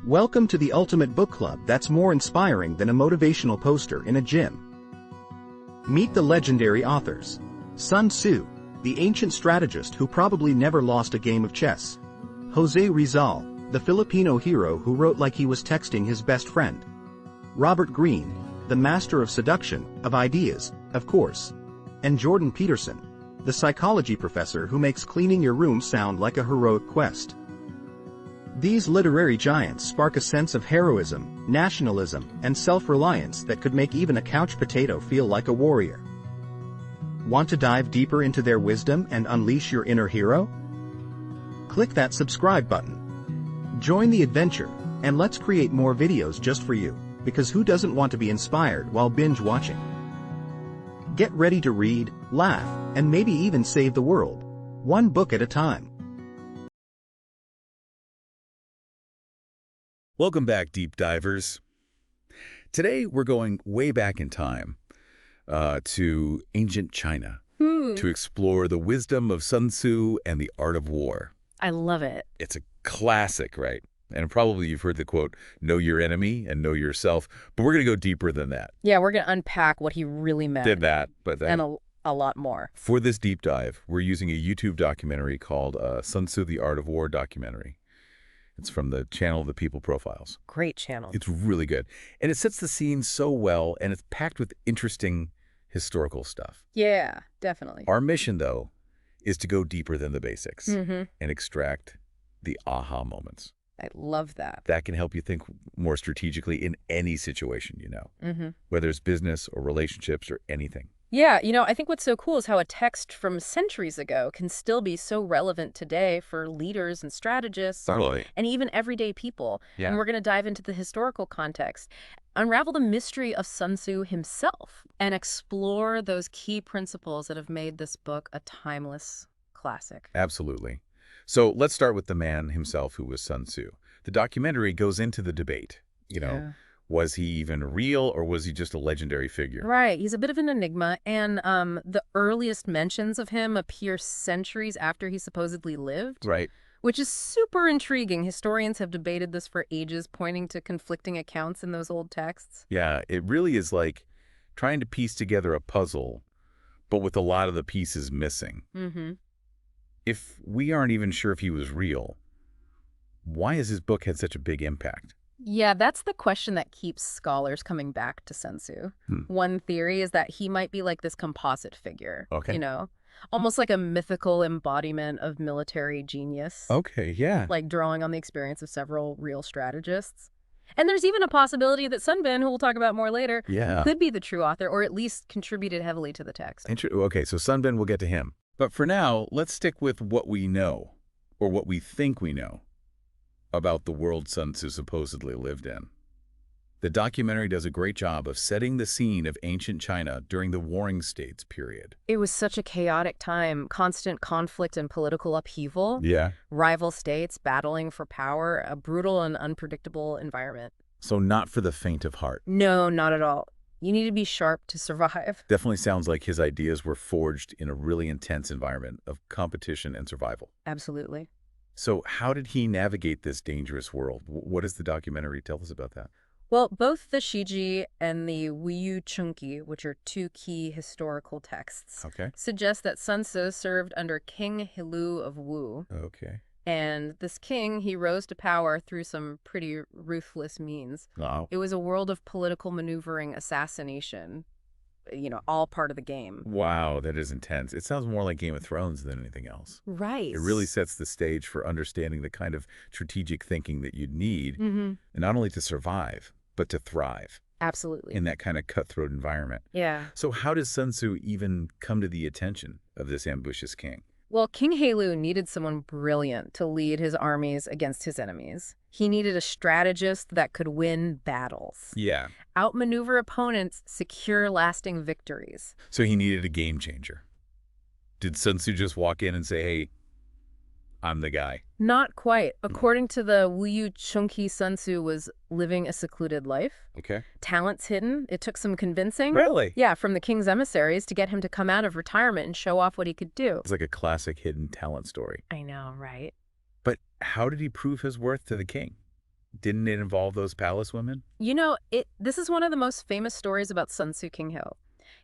Welcome to the ultimate book club that's more inspiring than a motivational poster in a gym. Meet the legendary authors. Sun Tzu, the ancient strategist who probably never lost a game of chess. Jose Rizal, the Filipino hero who wrote like he was texting his best friend. Robert Greene, the master of seduction, of ideas, of course. And Jordan Peterson, the psychology professor who makes cleaning your room sound like a heroic quest. These literary giants spark a sense of heroism, nationalism, and self-reliance that could make even a couch potato feel like a warrior. Want to dive deeper into their wisdom and unleash your inner hero? Click that subscribe button. Join the adventure, and let's create more videos just for you, because who doesn't want to be inspired while binge watching? Get ready to read, laugh, and maybe even save the world. One book at a time. Welcome back, deep divers. Today we're going way back in time to ancient China to explore the wisdom of Sun Tzu and the art of war. I love it. It's a classic, right? And probably you've heard the quote, know your enemy and know yourself, but we're going to go deeper than that. Yeah, we're going to unpack what he really meant. Did that, but that. And a lot more. For this deep dive, we're using a YouTube documentary called Sun Tzu, the Art of War documentary. It's from the channel The People Profiles. Great channel. It's really good. And it sets the scene so well, and it's packed with interesting historical stuff. Yeah, definitely. Our mission, though, is to go deeper than the basics and extract the aha moments. I love that. That can help you think more strategically in any situation, whether it's business or relationships or anything. Yeah, I think what's so cool is how a text from centuries ago can still be so relevant today for leaders and strategists and even everyday people. Yeah. And we're going to dive into the historical context, unravel the mystery of Sun Tzu himself, and explore those key principles that have made this book a timeless classic. Absolutely. So let's start with the man himself who was Sun Tzu. The documentary goes into the debate, Was he even real, or was he just a legendary figure? Right. He's a bit of an enigma, and the earliest mentions of him appear centuries after he supposedly lived. Right. Which is super intriguing. Historians have debated this for ages, pointing to conflicting accounts in those old texts. Yeah, it really is like trying to piece together a puzzle, but with a lot of the pieces missing. If we aren't even sure if he was real, why has his book had such a big impact? Yeah, that's the question that keeps scholars coming back to Sun Tzu. One theory is that he might be like this composite figure, almost like a mythical embodiment of military genius. Okay, yeah. Like drawing on the experience of several real strategists. And there's even a possibility that Sun Bin, who we'll talk about more later, could be the true author, or at least contributed heavily to the text. Okay, so Sun Bin, we'll get to him. But for now, let's stick with what we know, or what we think we know, about the world Sun Tzu supposedly lived in. The documentary does a great job of setting the scene of ancient China during the Warring States period. It was such a chaotic time, constant conflict and political upheaval. Yeah. Rival states battling for power, a brutal and unpredictable environment. So not for the faint of heart. No, not at all. You need to be sharp to survive. Definitely sounds like his ideas were forged in a really intense environment of competition and survival. Absolutely. So how did he navigate this dangerous world? What does the documentary tell us about that? Well, both the Shiji and the Wuyu Chunqi, which are two key historical texts, suggest that Sun Tzu served under King Hilu of Wu. Okay. And this king, he rose to power through some pretty ruthless means. Wow. It was a world of political maneuvering, assassination, all part of the game. Wow, that is intense. It sounds more like Game of Thrones than anything else. Right. It really sets the stage for understanding the kind of strategic thinking that you'd need, and not only to survive, but to thrive. Absolutely. In that kind of cutthroat environment. Yeah. So how does Sun Tzu even come to the attention of this ambitious king? Well, King Helu needed someone brilliant to lead his armies against his enemies. He needed a strategist that could win battles. Yeah. Outmaneuver opponents, secure lasting victories. So he needed a game changer. Did Sun Tzu just walk in and say, hey, I'm the guy? Not quite. According to the Wuyu Chunqi, Sun Tzu was living a secluded life. Okay. Talents hidden. It took some convincing. Really? Yeah, from the king's emissaries to get him to come out of retirement and show off what he could do. It's like a classic hidden talent story. I know, right? But how did he prove his worth to the king? Didn't it involve those palace women? You know, this is one of the most famous stories about Sun Tzu King He.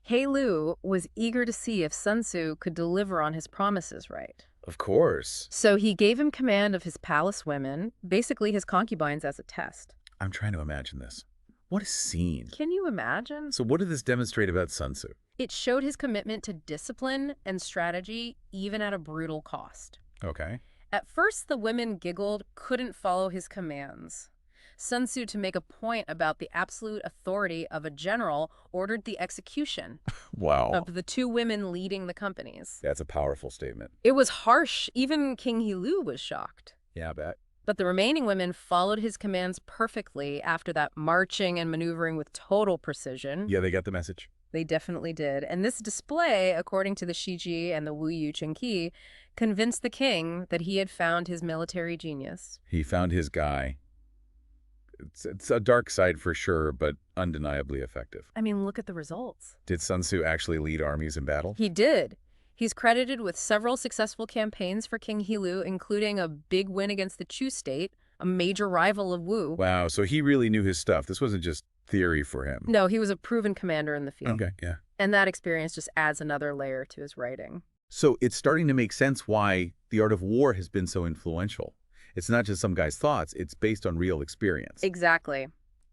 He Lu was eager to see if Sun Tzu could deliver on his promises right. Of course. So he gave him command of his palace women, basically his concubines, as a test. I'm trying to imagine this. What a scene. Can you imagine? So what did this demonstrate about Sun Tzu? It showed his commitment to discipline and strategy, even at a brutal cost. Okay. At first, the women giggled, couldn't follow his commands. Sun Tzu, to make a point about the absolute authority of a general, ordered the execution Wow. of the two women leading the companies. That's a powerful statement. It was harsh. Even King He Lu was shocked. Yeah, I bet. But the remaining women followed his commands perfectly after that, marching and maneuvering with total precision. Yeah, they got the message. They definitely did. And this display, according to the Shiji and the Wu Yu Chenqi, convinced the king that he had found his military genius. He found his guy. It's a dark side for sure, but undeniably effective. I mean, look at the results. Did Sun Tzu actually lead armies in battle? He did. He's credited with several successful campaigns for King He Lu, including a big win against the Chu state, a major rival of Wu. Wow, so he really knew his stuff. This wasn't just theory for him. No, he was a proven commander in the field. Okay, yeah. And that experience just adds another layer to his writing. So it's starting to make sense why the art of war has been so influential. It's not just some guy's thoughts, it's based on real experience. Exactly.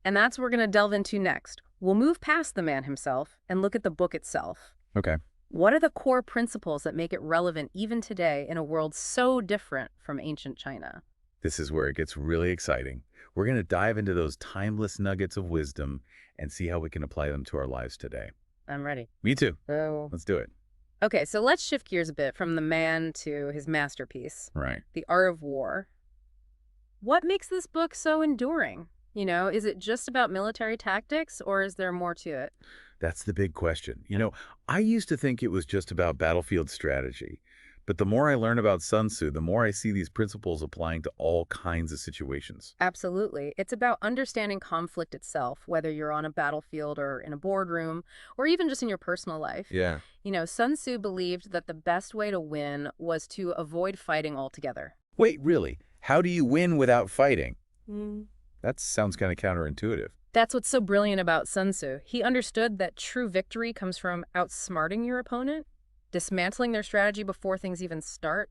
And that's what we're going to delve into next. We'll move past the man himself and look at the book itself. Okay. What are the core principles that make it relevant even today in a world so different from ancient China? This is where it gets really exciting. We're going to dive into those timeless nuggets of wisdom and see how we can apply them to our lives today. I'm ready. Me too. Oh. Let's do it. Okay, so let's shift gears a bit from the man to his masterpiece, Right. The Art of War. What makes this book so enduring? You know, is it just about military tactics, or is there more to it? That's the big question. You know, I used to think it was just about battlefield strategy. But the more I learn about Sun Tzu, the more I see these principles applying to all kinds of situations. Absolutely. It's about understanding conflict itself, whether you're on a battlefield or in a boardroom, or even just in your personal life. Yeah. You know, Sun Tzu believed that the best way to win was to avoid fighting altogether. Wait, really? How do you win without fighting? Mm. That sounds kind of counterintuitive. That's what's so brilliant about Sun Tzu. He understood that true victory comes from outsmarting your opponent, dismantling their strategy before things even start,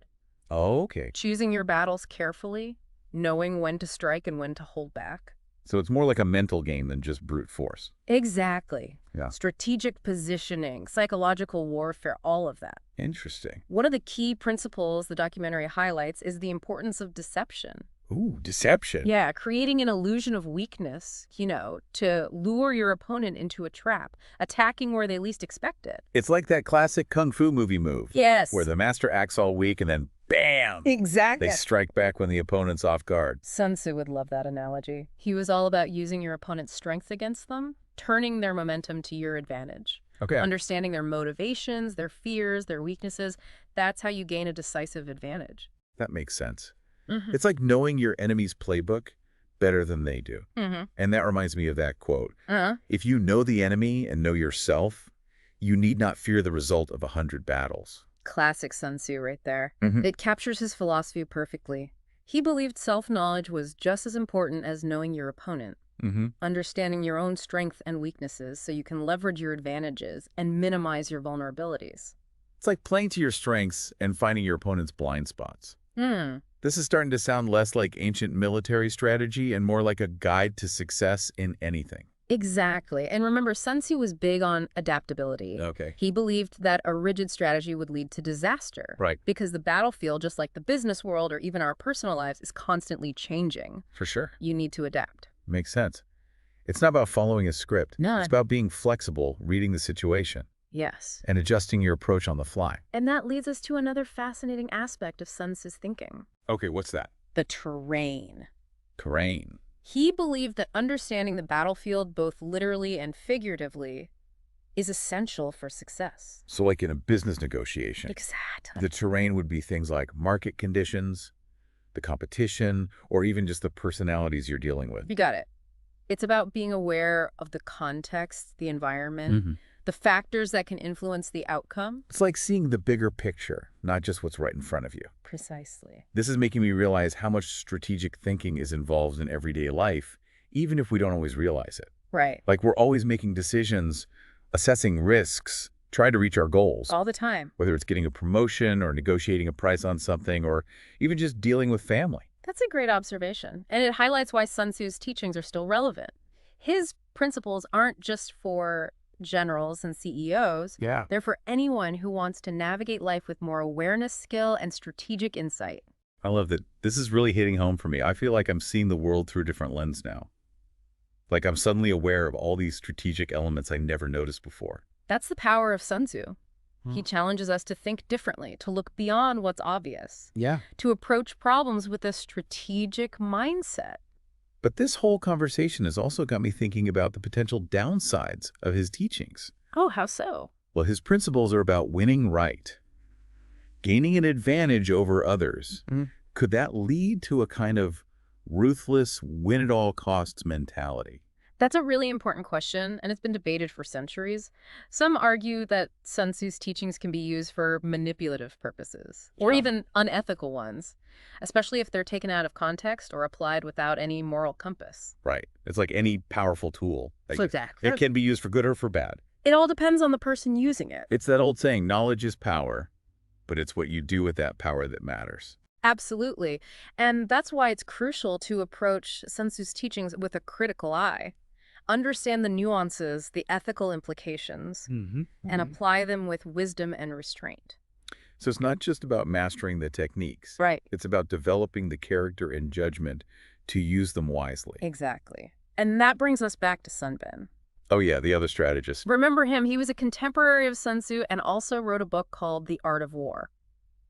Oh, okay. choosing your battles carefully, knowing when to strike and when to hold back. So it's more like a mental game than just brute force. Exactly. Yeah. Strategic positioning, psychological warfare, all of that. Interesting. One of the key principles the documentary highlights is the importance of deception. Ooh, deception. Yeah, creating an illusion of weakness, you know, to lure your opponent into a trap, attacking where they least expect it. It's like that classic kung fu movie move. Yes. Where the master acts all weak and then bam! Exactly. They strike back when the opponent's off guard. Sun Tzu would love that analogy. He was all about using your opponent's strength against them, turning their momentum to your advantage. Okay. Understanding their motivations, their fears, their weaknesses. That's how you gain a decisive advantage. That makes sense. Mm-hmm. It's like knowing your enemy's playbook better than they do. Mm-hmm. And that reminds me of that quote. Uh-huh. If you know the enemy and know yourself, you need not fear the result of 100 battles. Classic Sun Tzu right there. Mhm. It captures his philosophy perfectly. He believed self-knowledge was just as important as knowing your opponent. Mm-hmm. Understanding your own strengths and weaknesses so you can leverage your advantages and minimize your vulnerabilities. It's like playing to your strengths and finding your opponent's blind spots. Hmm. This is starting to sound less like ancient military strategy and more like a guide to success in anything. Exactly. And remember, Sun Tzu was big on adaptability. Okay. He believed that a rigid strategy would lead to disaster. Right. Because the battlefield, just like the business world or even our personal lives, is constantly changing. For sure. You need to adapt. Makes sense. It's not about following a script. No. It's about being flexible, reading the situation, Yes. and adjusting your approach on the fly. And that leads us to another fascinating aspect of Sun Tzu's thinking. Okay, what's that? The terrain. Terrain. He believed that understanding the battlefield, both literally and figuratively, is essential for success. So like in a business negotiation, Exactly. the terrain would be things like market conditions, the competition, or even just the personalities you're dealing with. You got it. It's about being aware of the context, the environment, the factors that can influence the outcome. It's like seeing the bigger picture, not just what's right in front of you. Precisely. This is making me realize how much strategic thinking is involved in everyday life, even if we don't always realize it. Right. Like we're always making decisions, assessing risks, trying to reach our goals. All the time. Whether it's getting a promotion or negotiating a price on something or even just dealing with family. That's a great observation. And it highlights why Sun Tzu's teachings are still relevant. His principles aren't just for generals and CEOs. Yeah. They're for anyone who wants to navigate life with more awareness, skill, and strategic insight. I love that. This is really hitting home for me. I feel like I'm seeing the world through a different lens now. Like I'm suddenly aware of all these strategic elements I never noticed before. That's the power of Sun Tzu. He challenges us to think differently, to look beyond what's obvious. Yeah. To approach problems with a strategic mindset. But this whole conversation has also got me thinking about the potential downsides of his teachings. Oh, how so? Well, his principles are about winning right, gaining an advantage over others. Could that lead to a kind of ruthless, win-at-all-costs mentality? That's a really important question, and it's been debated for centuries. Some argue that Sun Tzu's teachings can be used for manipulative purposes, or even unethical ones, especially if they're taken out of context or applied without any moral compass. Right. It's like any powerful tool. Exactly. It can be used for good or for bad. It all depends on the person using it. It's that old saying, knowledge is power, but it's what you do with that power that matters. Absolutely. And that's why it's crucial to approach Sun Tzu's teachings with a critical eye. Understand the nuances, the ethical implications, and apply them with wisdom and restraint. So it's not just about mastering the techniques. Right. It's about developing the character and judgment to use them wisely. Exactly. And that brings us back to Sun Bin. Oh yeah, the other strategist. Remember him, he was a contemporary of Sun Tzu and also wrote a book called The Art of War.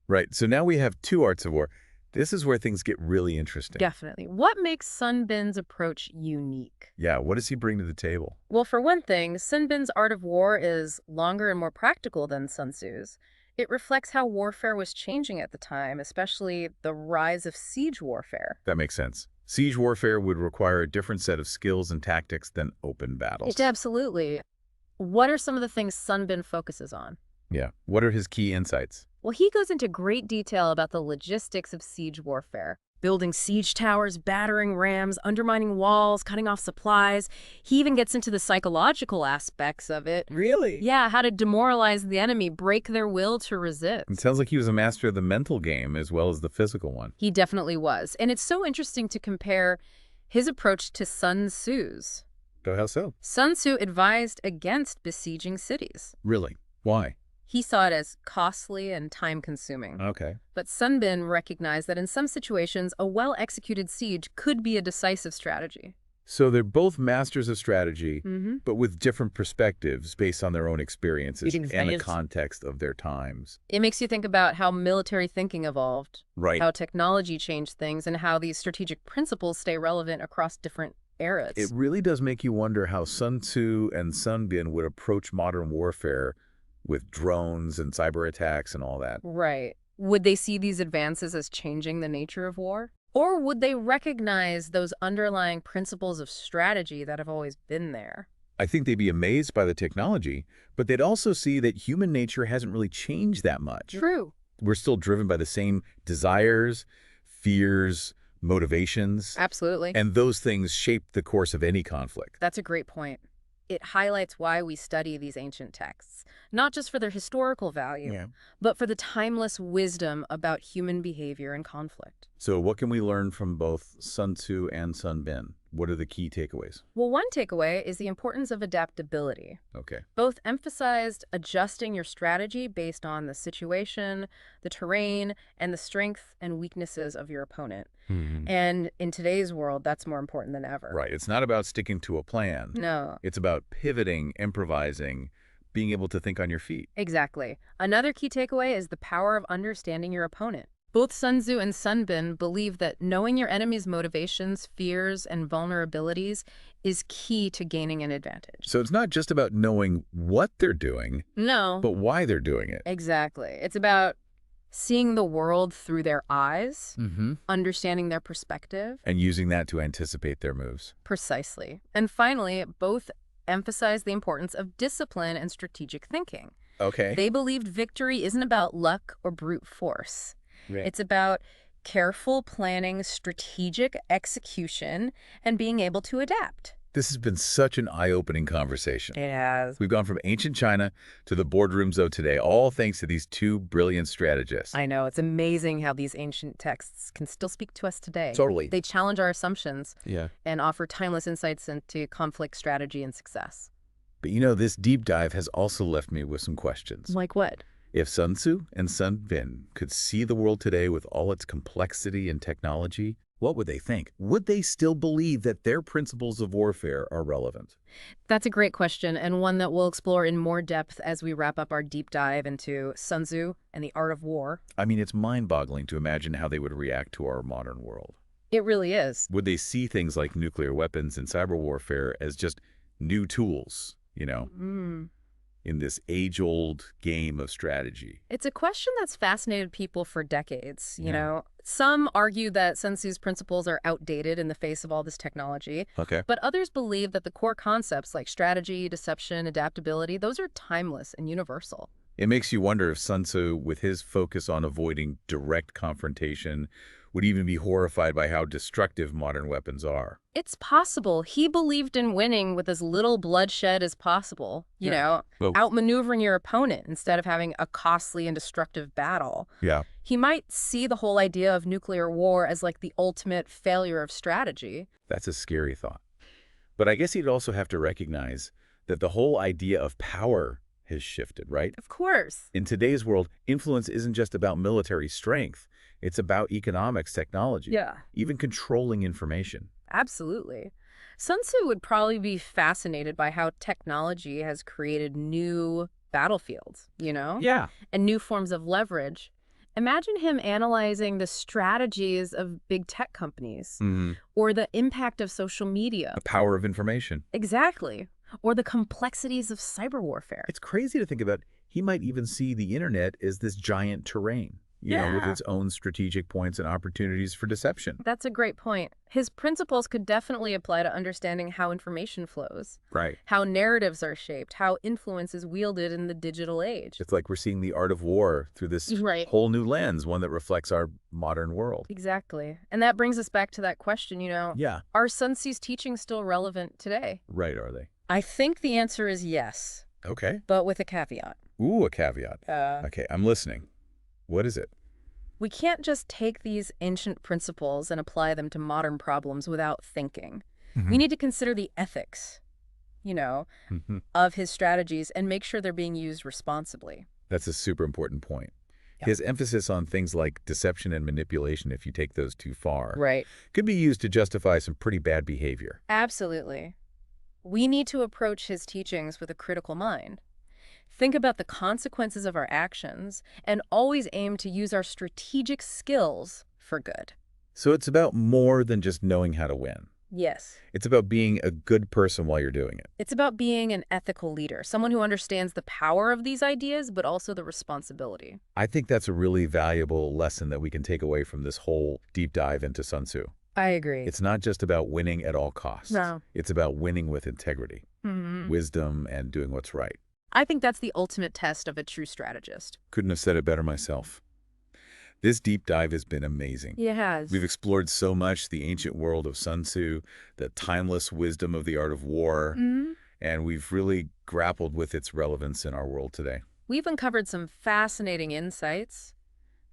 Right, so now we have two arts of war. This is where things get really interesting. Definitely. What makes Sun Bin's approach unique? Yeah, what does he bring to the table? Well, for one thing, Sun Bin's Art of War is longer and more practical than Sun Tzu's. It reflects how warfare was changing at the time, especially the rise of siege warfare. That makes sense. Siege warfare would require a different set of skills and tactics than open battles. Absolutely. What are some of the things Sun Bin focuses on? Yeah. What are his key insights? Well, he goes into great detail about the logistics of siege warfare. Building siege towers, battering rams, undermining walls, cutting off supplies. He even gets into the psychological aspects of it. Really? Yeah, how to demoralize the enemy, break their will to resist. It sounds like he was a master of the mental game as well as the physical one. He definitely was. And it's so interesting to compare his approach to Sun Tzu's. How so? Sun Tzu advised against besieging cities. Really? Why? He saw it as costly and time-consuming. Okay. But Sun Bin recognized that in some situations, a well-executed siege could be a decisive strategy. So they're both masters of strategy, but with different perspectives based on their own experiences and the context of their times. It makes you think about how military thinking evolved, Right. how technology changed things, and how these strategic principles stay relevant across different eras. It really does make you wonder how Sun Tzu and Sun Bin would approach modern warfare with drones and cyber attacks and all that. Right. Would they see these advances as changing the nature of war? Or would they recognize those underlying principles of strategy that have always been there? I think they'd be amazed by the technology, but they'd also see that human nature hasn't really changed that much. True. We're still driven by the same desires, fears, motivations. Absolutely. And those things shape the course of any conflict. That's a great point. It highlights why we study these ancient texts, not just for their historical value, but for the timeless wisdom about human behavior and conflict. So what can we learn from both Sun Tzu and Sun Bin? What are the key takeaways? Well, one takeaway is the importance of adaptability. Okay. Both emphasized adjusting your strategy based on the situation, the terrain, and the strength and weaknesses of your opponent. And in today's world, that's more important than ever. Right. It's not about sticking to a plan. No. It's about pivoting, improvising, being able to think on your feet. Exactly. Another key takeaway is the power of understanding your opponent. Both Sun Tzu and Sun Bin believe that knowing your enemy's motivations, fears, and vulnerabilities is key to gaining an advantage. So it's not just about knowing what they're doing, No. but why they're doing it. Exactly. It's about seeing the world through their eyes, understanding their perspective. And using that to anticipate their moves. Precisely. And finally, both emphasized the importance of discipline and strategic thinking. Okay. They believed victory isn't about luck or brute force. Right. It's about careful planning, strategic execution, and being able to adapt. This has been such an eye-opening conversation. It has. We've gone from ancient China to the boardrooms of today, all thanks to these two brilliant strategists. I know. It's amazing how these ancient texts can still speak to us today. Totally. They challenge our assumptions Yeah. and offer timeless insights into conflict, strategy, and success. But you know, this deep dive has also left me with some questions. Like what? If Sun Tzu and Sun Bin could see the world today with all its complexity and technology, what would they think? Would they still believe that their principles of warfare are relevant? That's a great question, and one that we'll explore in more depth as we wrap up our deep dive into Sun Tzu and the art of war. I mean, it's mind-boggling to imagine how they would react to our modern world. It really is. Would they see things like nuclear weapons and cyber warfare as just new tools, you know, in this age-old game of strategy? It's a question that's fascinated people for decades, you know. Some argue that Sun Tzu's principles are outdated in the face of all this technology. Okay. But others believe that the core concepts like strategy, deception, adaptability, those are timeless and universal. It makes you wonder if Sun Tzu, with his focus on avoiding direct confrontation, would even be horrified by how destructive modern weapons are. It's possible. He believed in winning with as little bloodshed as possible, you know, outmaneuvering your opponent instead of having a costly and destructive battle. Yeah. He might see the whole idea of nuclear war as like the ultimate failure of strategy. That's a scary thought. But I guess he'd also have to recognize that the whole idea of power has shifted, right? Of course. In today's world, influence isn't just about military strength. It's about economics, technology, even controlling information. Absolutely. Sun Tzu would probably be fascinated by how technology has created new battlefields, you know? Yeah. And new forms of leverage. Imagine him analyzing the strategies of big tech companies or the impact of social media. The power of information. Exactly. Or the complexities of cyber warfare. It's crazy to think about. He might even see the internet as this giant terrain, you know, with its own strategic points and opportunities for deception. That's a great point. His principles could definitely apply to understanding how information flows. Right. How narratives are shaped, how influence is wielded in the digital age. It's like we're seeing the art of war through this whole new lens, one that reflects our modern world. Exactly. And that brings us back to that question, you know, are Sun Tzu's teachings still relevant today? Right, are they? I think the answer is yes. Okay. But with a caveat. Ooh, a caveat. Okay, I'm listening. What is it? We can't just take these ancient principles and apply them to modern problems without thinking. We need to consider the ethics, you know, of his strategies and make sure they're being used responsibly. That's a super important point. His emphasis on things like deception and manipulation, if you take those too far, could be used to justify some pretty bad behavior. Absolutely. We need to approach his teachings with a critical mind. Think about the consequences of our actions and always aim to use our strategic skills for good. So it's about more than just knowing how to win. Yes. It's about being a good person while you're doing it. It's about being an ethical leader, someone who understands the power of these ideas, but also the responsibility. I think that's a really valuable lesson that we can take away from this whole deep dive into Sun Tzu. I agree. It's not just about winning at all costs. No. It's about winning with integrity, wisdom, and doing what's right. I think that's the ultimate test of a true strategist. Couldn't have said it better myself. This deep dive has been amazing. It has. We've explored so much the ancient world of Sun Tzu, the timeless wisdom of the art of war, and we've really grappled with its relevance in our world today. We've uncovered some fascinating insights,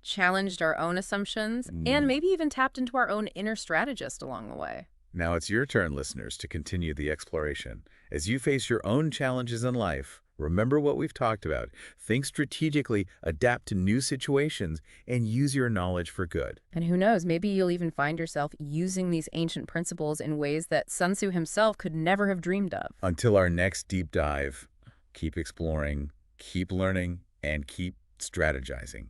challenged our own assumptions, and maybe even tapped into our own inner strategist along the way. Now it's your turn, listeners, to continue the exploration. As you face your own challenges in life, remember what we've talked about. Think strategically, adapt to new situations, and use your knowledge for good. And who knows, maybe you'll even find yourself using these ancient principles in ways that Sun Tzu himself could never have dreamed of. Until our next deep dive, keep exploring, keep learning, and keep strategizing.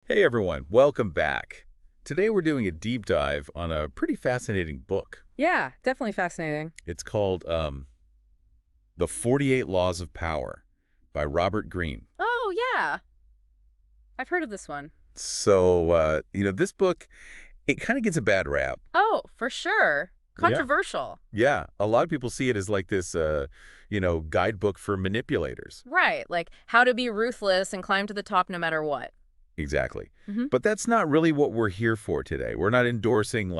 Hey everyone, welcome back. Today we're doing a deep dive on a pretty fascinating book. Yeah, definitely fascinating. It's called The 48 Laws of Power by Robert Greene. Oh, yeah. I've heard of this one. So, this book, it kind of gets a bad rap. Oh, for sure. Controversial. Yeah. A lot of people see it as like this, guidebook for manipulators. Right. Like how to be ruthless and climb to the top no matter what. Exactly. Mm-hmm. But that's not really what we're here for today. We're not endorsing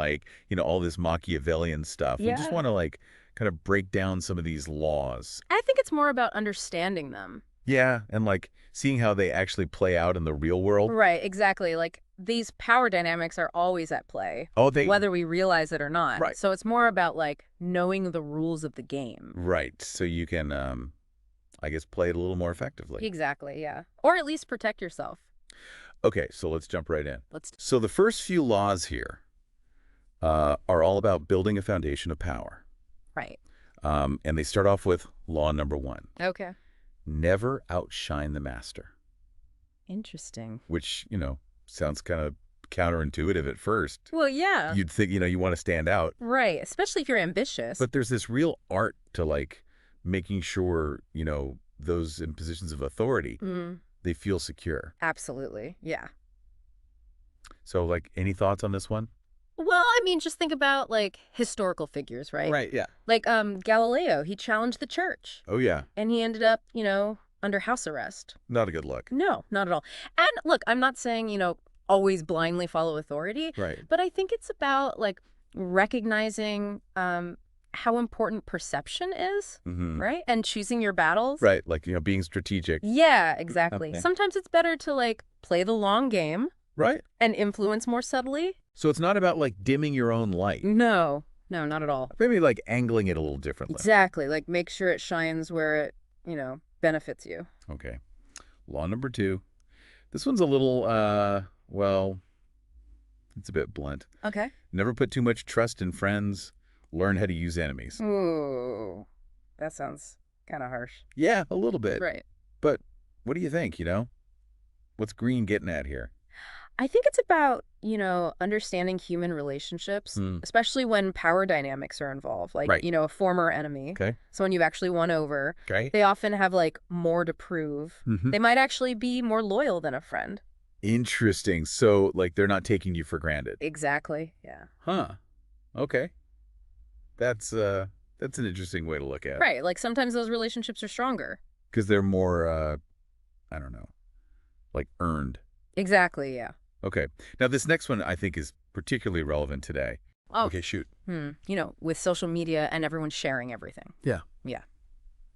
all this Machiavellian stuff. Yeah. We just want to kind of break down some of these laws. I think it's more about understanding them. Yeah, and seeing how they actually play out in the real world. Right, exactly. Like these power dynamics are always at play. Oh, whether we realize it or not. Right. So it's more about knowing the rules of the game. Right. So you can I guess play it a little more effectively. Exactly, yeah. Or at least protect yourself. Okay, so let's jump right in. So the first few laws here are all about building a foundation of power. Right. And they start off with law number 1. Okay. Never outshine the master. Interesting. Which, sounds kind of counterintuitive at first. Well, yeah. You'd think, you want to stand out. Right, especially if you're ambitious. But there's this real art to making sure, those in positions of authority, they feel secure. Absolutely, yeah. So, any thoughts on this one? Well, I mean, just think about, historical figures, right? Right, yeah. Galileo, he challenged the church. Oh, yeah. And he ended up, under house arrest. Not a good look. No, not at all. And look, I'm not saying, always blindly follow authority. Right. But I think it's about, recognizing how important perception is, right? And choosing your battles. Right, being strategic. Yeah, exactly. Okay. Sometimes it's better to, play the long game. Right. And influence more subtly. So it's not about, dimming your own light. No, not at all. Maybe, angling it a little differently. Exactly. Make sure it shines where it, benefits you. Okay. Law number 2. This one's a little, it's a bit blunt. Okay. Never put too much trust in friends. Learn how to use enemies. Ooh, that sounds kind of harsh. Yeah, a little bit. Right. But what do you think, What's Greene getting at here? I think it's about, understanding human relationships, especially when power dynamics are involved, right. A former enemy, okay. Someone you've actually won over. Okay. They often have, more to prove. They might actually be more loyal than a friend. Interesting. So, they're not taking you for granted. Exactly, yeah. Huh. Okay. That's an interesting way to look at it. Right, sometimes those relationships are stronger. Because they're more, earned. Exactly, yeah. Okay. Now, this next one I think is particularly relevant today. Oh. Okay, shoot. With social media and everyone sharing everything. Yeah. Yeah.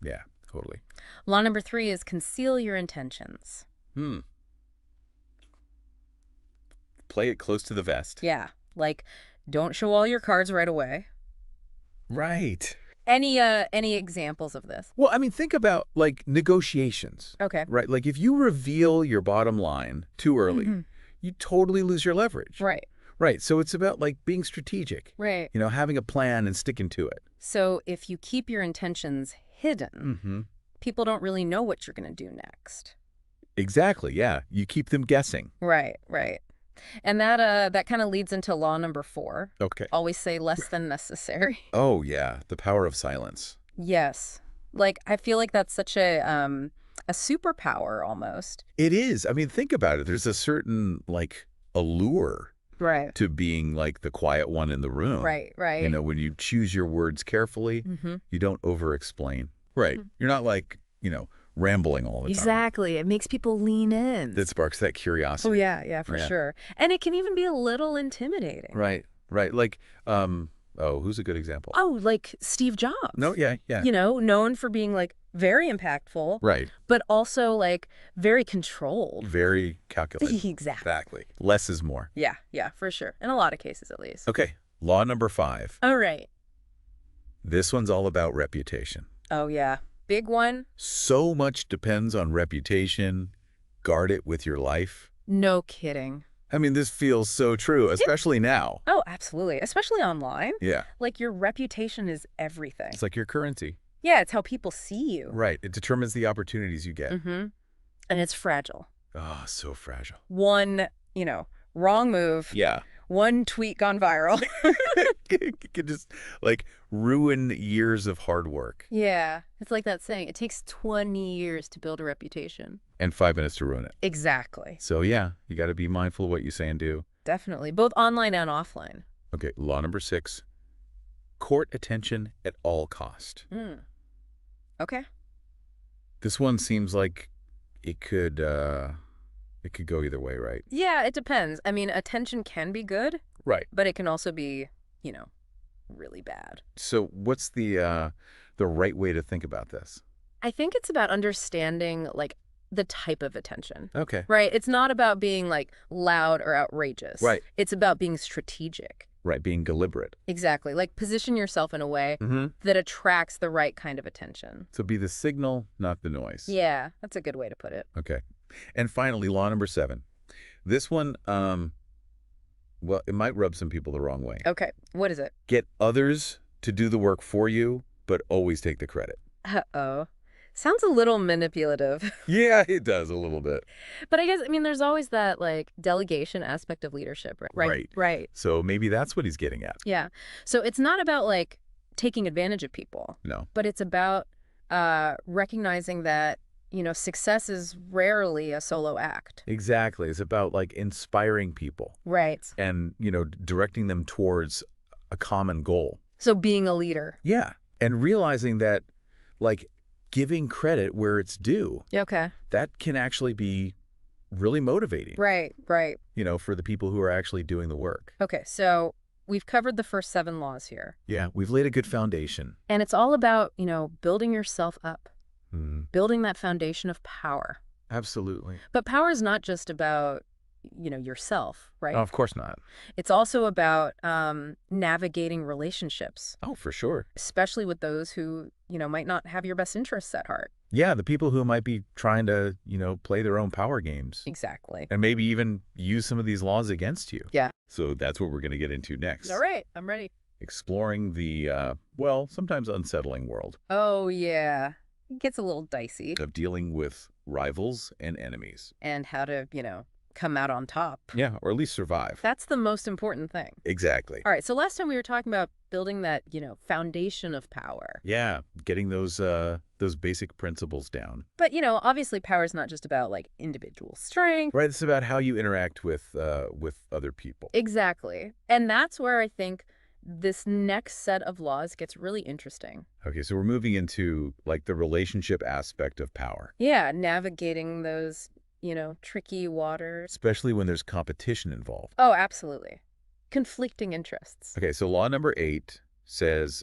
Yeah, totally. Law number 3 is conceal your intentions. Play it close to the vest. Yeah. Don't show all your cards right away. Right. Any examples of this? Well, I mean, think about, negotiations. Okay. Right? If you reveal your bottom line too early, you totally lose your leverage. Right. Right. So it's about, being strategic. Right. Having a plan and sticking to it. So if you keep your intentions hidden, people don't really know what you're going to do next. Exactly, yeah. You keep them guessing. Right, right. And that kind of leads into law number 4. Okay. Always say less than necessary. Oh, yeah. The power of silence. Yes. I feel like that's such a superpower almost. It is. I mean, think about it. There's a certain, allure right. to being, the quiet one in the room. Right, right. When you choose your words carefully, you don't over-explain. Right. You're not, rambling all the time. Exactly. It makes people lean in. That sparks that curiosity. Oh, yeah, for sure. And it can even be a little intimidating. Right. Who's a good example? Oh, Steve Jobs. No, yeah. Known for being very impactful. Right. But also very controlled. Very calculated. Exactly. Less is more. Yeah, for sure. In a lot of cases, at least. Okay. Law number 5. All right. This one's all about reputation. Oh, yeah. Big one. So much depends on reputation. Guard it with your life. No kidding. I mean, this feels so true, especially now. Oh, absolutely. Especially online. Yeah. Your reputation is everything. It's like your currency. Yeah, it's how people see you. Right. It determines the opportunities you get. And it's fragile. Oh, so fragile. One, wrong move. Yeah. one tweet gone viral. It could just, like, ruin years of hard work. Yeah. It's like that saying, it takes 20 years to build a reputation. And 5 minutes to ruin it. Exactly. So, yeah, you got to be mindful of what you say and do. Definitely. Both online and offline. Okay, law number 6. Court attention at all cost. Okay. This one seems like it could go either way, right? Yeah, it depends. I mean, attention can be good. Right. But it can also be, really bad. So what's the right way to think about this? I think it's about understanding, like, the type of attention. Okay. Right? It's not about being, like, loud or outrageous. Right. It's about being strategic. Right, being deliberate. Exactly. Like, position yourself in a way that attracts the right kind of attention. So be the signal, not the noise. Yeah, that's a good way to put it. Okay. And finally, law number 7. This one, well, it might rub some people the wrong way. Okay. What is it? Get others to do the work for you, but always take the credit. Uh-oh. Sounds a little manipulative. Yeah, it does a little bit. But I guess, there's always that, like, delegation aspect of leadership, right? Right. So maybe that's what he's getting at. Yeah. So it's not about, like, taking advantage of people. No. But it's about recognizing that, success is rarely a solo act. Exactly. It's about, like, inspiring people. Right. And, directing them towards a common goal. So being a leader. Yeah. And realizing that, like, giving credit where it's due. Okay. That can actually be really motivating. Right. For the people who are actually doing the work. Okay, so we've covered the first 7 laws here. Yeah, we've laid a good foundation. And it's all about, building yourself up. Building that foundation of power. Absolutely. But power is not just about, yourself, right? Oh, of course not. It's also about navigating relationships. Oh, for sure. Especially with those who, might not have your best interests at heart. Yeah, the people who might be trying to, play their own power games. Exactly. And maybe even use some of these laws against you. Yeah. So that's what we're going to get into next. All right, I'm ready. Exploring the, sometimes unsettling world. Oh, yeah. It gets a little dicey. Of dealing with rivals and enemies. And how to, come out on top. Yeah, or at least survive. That's the most important thing. Exactly. All right, so last time we were talking about building that, foundation of power. Yeah, getting those basic principles down. But, obviously power is not just about, like, individual strength. Right, it's about how you interact with other people. Exactly. And that's where I think this next set of laws gets really interesting. Okay, so we're moving into, like, the relationship aspect of power. Yeah, navigating those, tricky waters. Especially when there's competition involved. Oh, absolutely. Conflicting interests. Okay, so law number 8 says,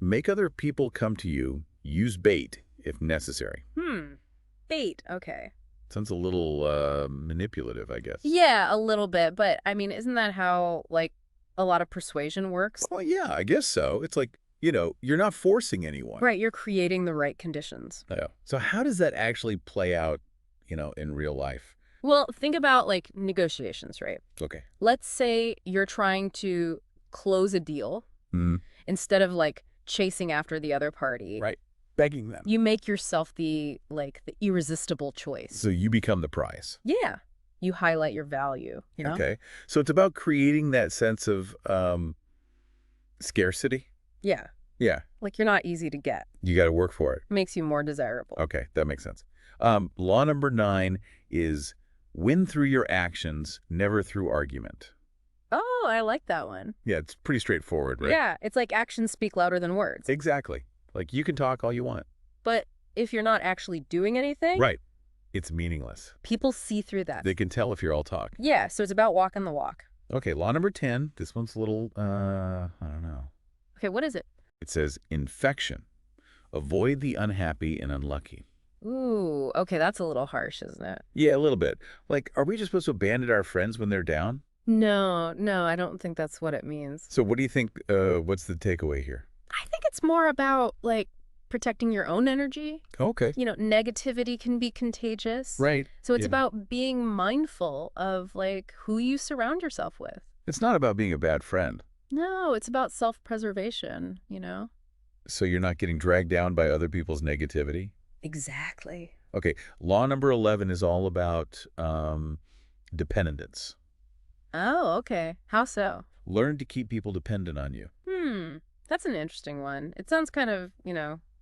make other people come to you, use bait if necessary. Bait, okay. Sounds a little manipulative, I guess. Yeah, a little bit. But, isn't that how, like, a lot of persuasion works? Well, yeah, I guess so. It's like, you're not forcing anyone. Right, you're creating the right conditions. Yeah. So how does that actually play out, in real life? Well, think about, like, negotiations, right? Okay. Let's say you're trying to close a deal instead of, like, chasing after the other party. Right. Begging them. You make yourself the irresistible choice. So you become the prize. Yeah. You highlight your value, Okay. So it's about creating that sense of scarcity. Yeah. Yeah. Like, you're not easy to get. You got to work for it. Makes you more desirable. Okay, that makes sense. Law number 9 is win through your actions, never through argument. Oh, I like that one. Yeah, it's pretty straightforward, right? Yeah, it's like actions speak louder than words. Exactly. Like, you can talk all you want. But if you're not actually doing anything... Right. It's meaningless. People see through that. They can tell if you're all talk. Yeah, so it's about walking the walk. Okay, law number 10. This one's a little, I don't know. Okay, what is it? It says infection. Avoid the unhappy and unlucky. Ooh, okay, that's a little harsh, isn't it? Yeah, a little bit. Like, are we just supposed to abandon our friends when they're down? No, I don't think that's what it means. So what do you think, what's the takeaway here? I think it's more about, like, protecting your own energy. Okay. Negativity can be contagious. Right. So it's about being mindful of, like, who you surround yourself with. It's not about being a bad friend. No, it's about self-preservation, So you're not getting dragged down by other people's negativity? Oh, okay. How so? Learn to keep people dependent on you. That's an interesting one. It sounds kind of,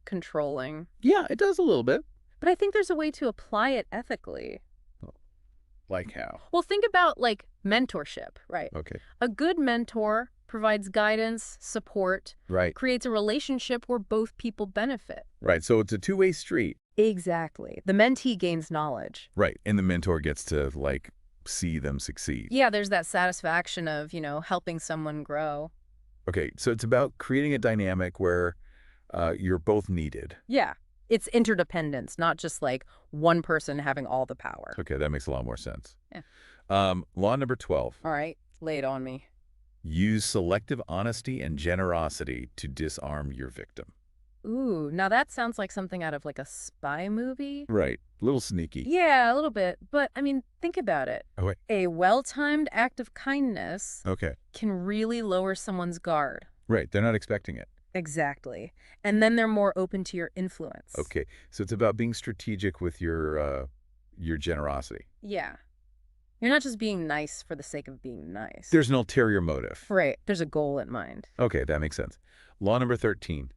controlling. Yeah, it does a little bit. But I think there's a way to apply it ethically. Like how? Well, think about, like, mentorship, right? Okay. A good mentor provides guidance, support, Right. creates a relationship where both people benefit. Right. So it's a two-way street. Exactly. The mentee gains knowledge. Right. And the mentor gets to, like, see them succeed. Yeah, there's that satisfaction of, helping someone grow. Okay. So it's about creating a dynamic where you're both needed. Yeah. It's interdependence, not just like one person having all the power. Okay. That makes a lot more sense. Yeah. Law number 12. All right. Lay it on me. Use selective honesty and generosity to disarm your victim. Ooh, now that sounds like something out of like a spy movie. Right. A little sneaky. Yeah, a little bit. But, I mean, think about it. Oh, wait. A well-timed act of kindness Okay. can really lower someone's guard. Right. They're not expecting it. Exactly. And then they're more open to your influence. Okay. So it's about being strategic with your generosity. Yeah. You're not just being nice for the sake of being nice. There's an ulterior motive. Right. There's a goal in mind. Okay, that makes sense. Law number 13.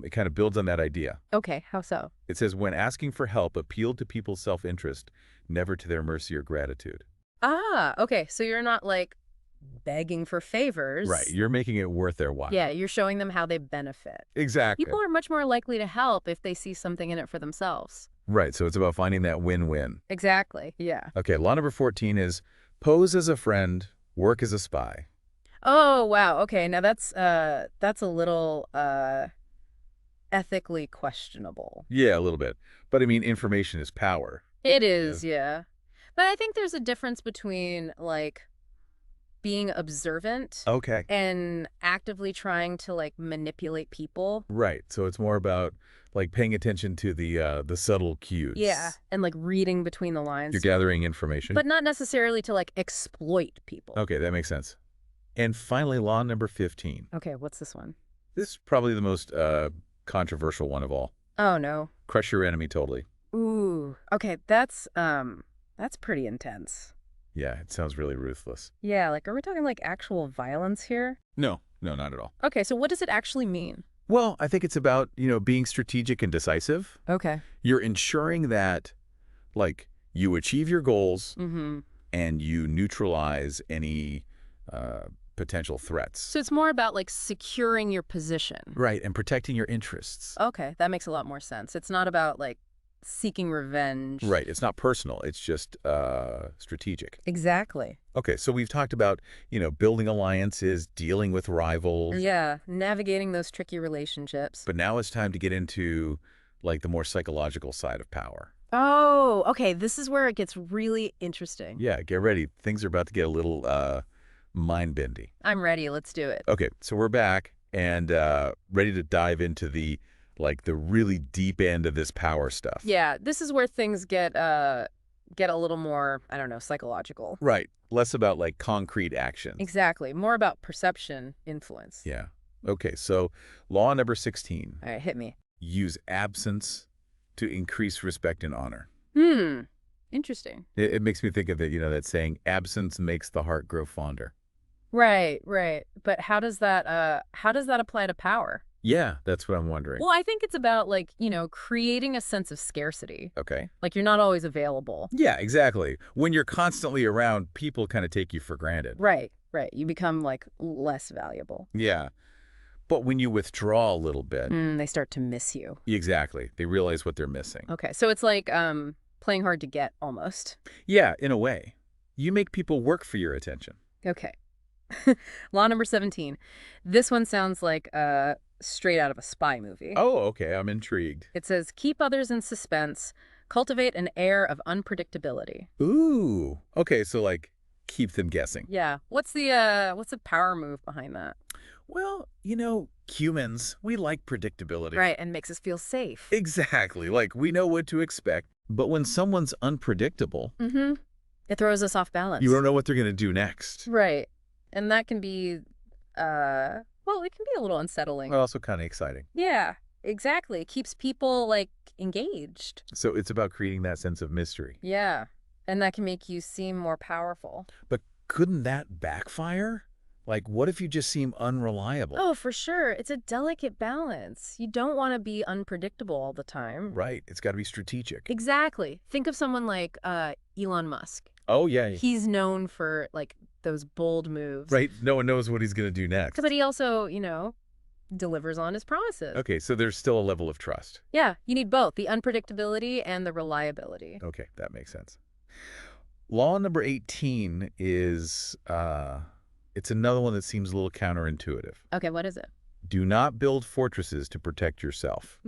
It kind of builds on that idea. Okay, how so? It says, when asking for help, appeal to people's self-interest, never to their mercy or gratitude. Ah, okay. So you're not like begging for favors. Right. You're making it worth their while. Yeah, you're showing them how they benefit. Exactly. People are much more likely to help if they see something in it for themselves. Right. So it's about finding that win-win. Exactly. Yeah. Okay. Law number 14 is pose as a friend, work as a spy. Oh, wow. Okay. Now that's a little ethically questionable. Yeah, a little bit. But I mean, information is power. It is, yeah. But I think there's a difference between like being observant Okay. and actively trying to like manipulate people. Right. So it's more about like paying attention to the subtle cues. Yeah, and like reading between the lines. You're gathering information. But not necessarily to like exploit people. Okay, that makes sense. And finally, law number 15. Okay, what's this one? This is probably the most controversial one of all. Oh no. Crush your enemy totally. Ooh. Okay, that's pretty intense. Yeah, it sounds really ruthless. Yeah, like are we talking like actual violence here? No, not at all. Okay, so what does it actually mean? Well, I think it's about, being strategic and decisive. Okay. You're ensuring that, like, you achieve your goals and you neutralize any potential threats. So it's more about like securing your position. Right, and protecting your interests. Okay, that makes a lot more sense. It's not about like seeking revenge. Right, it's not personal. It's just strategic. Exactly. Okay, so we've talked about, building alliances, dealing with rivals. Yeah, navigating those tricky relationships. But now it's time to get into, like, the more psychological side of power. Oh, okay. This is where it gets really interesting. Yeah, get ready. Things are about to get a little mind-bendy. I'm ready. Let's do it. Okay, so we're back and ready to dive into the really deep end of this power stuff. Yeah, this is where things get a little more, I don't know, psychological. Right. Less about, like, concrete action. Exactly. More about perception, influence. Yeah. Okay, so law number 16. All right, hit me. Use absence to increase respect and honor. Interesting. It makes me think of that saying, absence makes the heart grow fonder. Right. But how does that apply to power? Yeah, that's what I'm wondering. Well, I think it's about like, creating a sense of scarcity. Okay. Like you're not always available. Yeah, exactly. When you're constantly around, people kind of take you for granted. Right. You become like less valuable. Yeah. But when you withdraw a little bit, they start to miss you. Exactly. They realize what they're missing. Okay. So it's like playing hard to get almost. Yeah, in a way. You make people work for your attention. Okay. Law number 17. This one sounds like straight out of a spy movie. Oh, okay. I'm intrigued. It says, keep others in suspense, cultivate an air of unpredictability. Ooh. Okay, so like keep them guessing. Yeah. What's the power move behind that? Well, humans, we like predictability. Right, and makes us feel safe. Exactly. Like we know what to expect. But when someone's unpredictable, it throws us off balance. you don't know what they're going to do next. Right. And that can be, it can be a little unsettling. But also kind of exciting. Yeah, exactly. It keeps people, like, engaged. So it's about creating that sense of mystery. Yeah. And that can make you seem more powerful. But couldn't that backfire? Like, what if you just seem unreliable? Oh, for sure. It's a delicate balance. You don't want to be unpredictable all the time. Right. It's got to be strategic. Exactly. Think of someone like Elon Musk. Oh, yeah. He's known for, like, those bold moves. Right. No one knows what he's going to do next. But he also, delivers on his promises. Okay, so there's still a level of trust. Yeah, you need both, the unpredictability and the reliability. Okay, that makes sense. Law number 18 is, it's another one that seems a little counterintuitive. Okay, what is it? Do not build fortresses to protect yourself.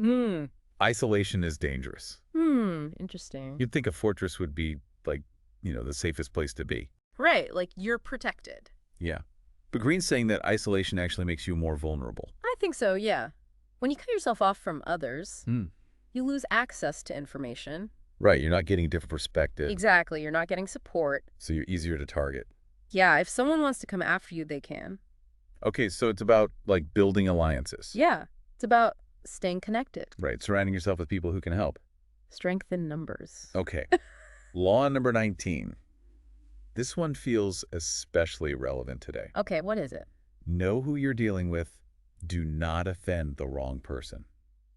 Isolation is dangerous. Interesting. You'd think a fortress would be, like, the safest place to be. Right, like you're protected. Yeah. But Greene's saying that isolation actually makes you more vulnerable. I think so, yeah. When you cut yourself off from others, you lose access to information. Right, you're not getting a different perspective. Exactly, you're not getting support. So you're easier to target. Yeah, if someone wants to come after you, they can. Okay, so it's about, like, building alliances. Yeah, it's about staying connected. Right, surrounding yourself with people who can help. Strength in numbers. Okay. Law number 19. This one feels especially relevant today. Okay, what is it? Know who you're dealing with. Do not offend the wrong person.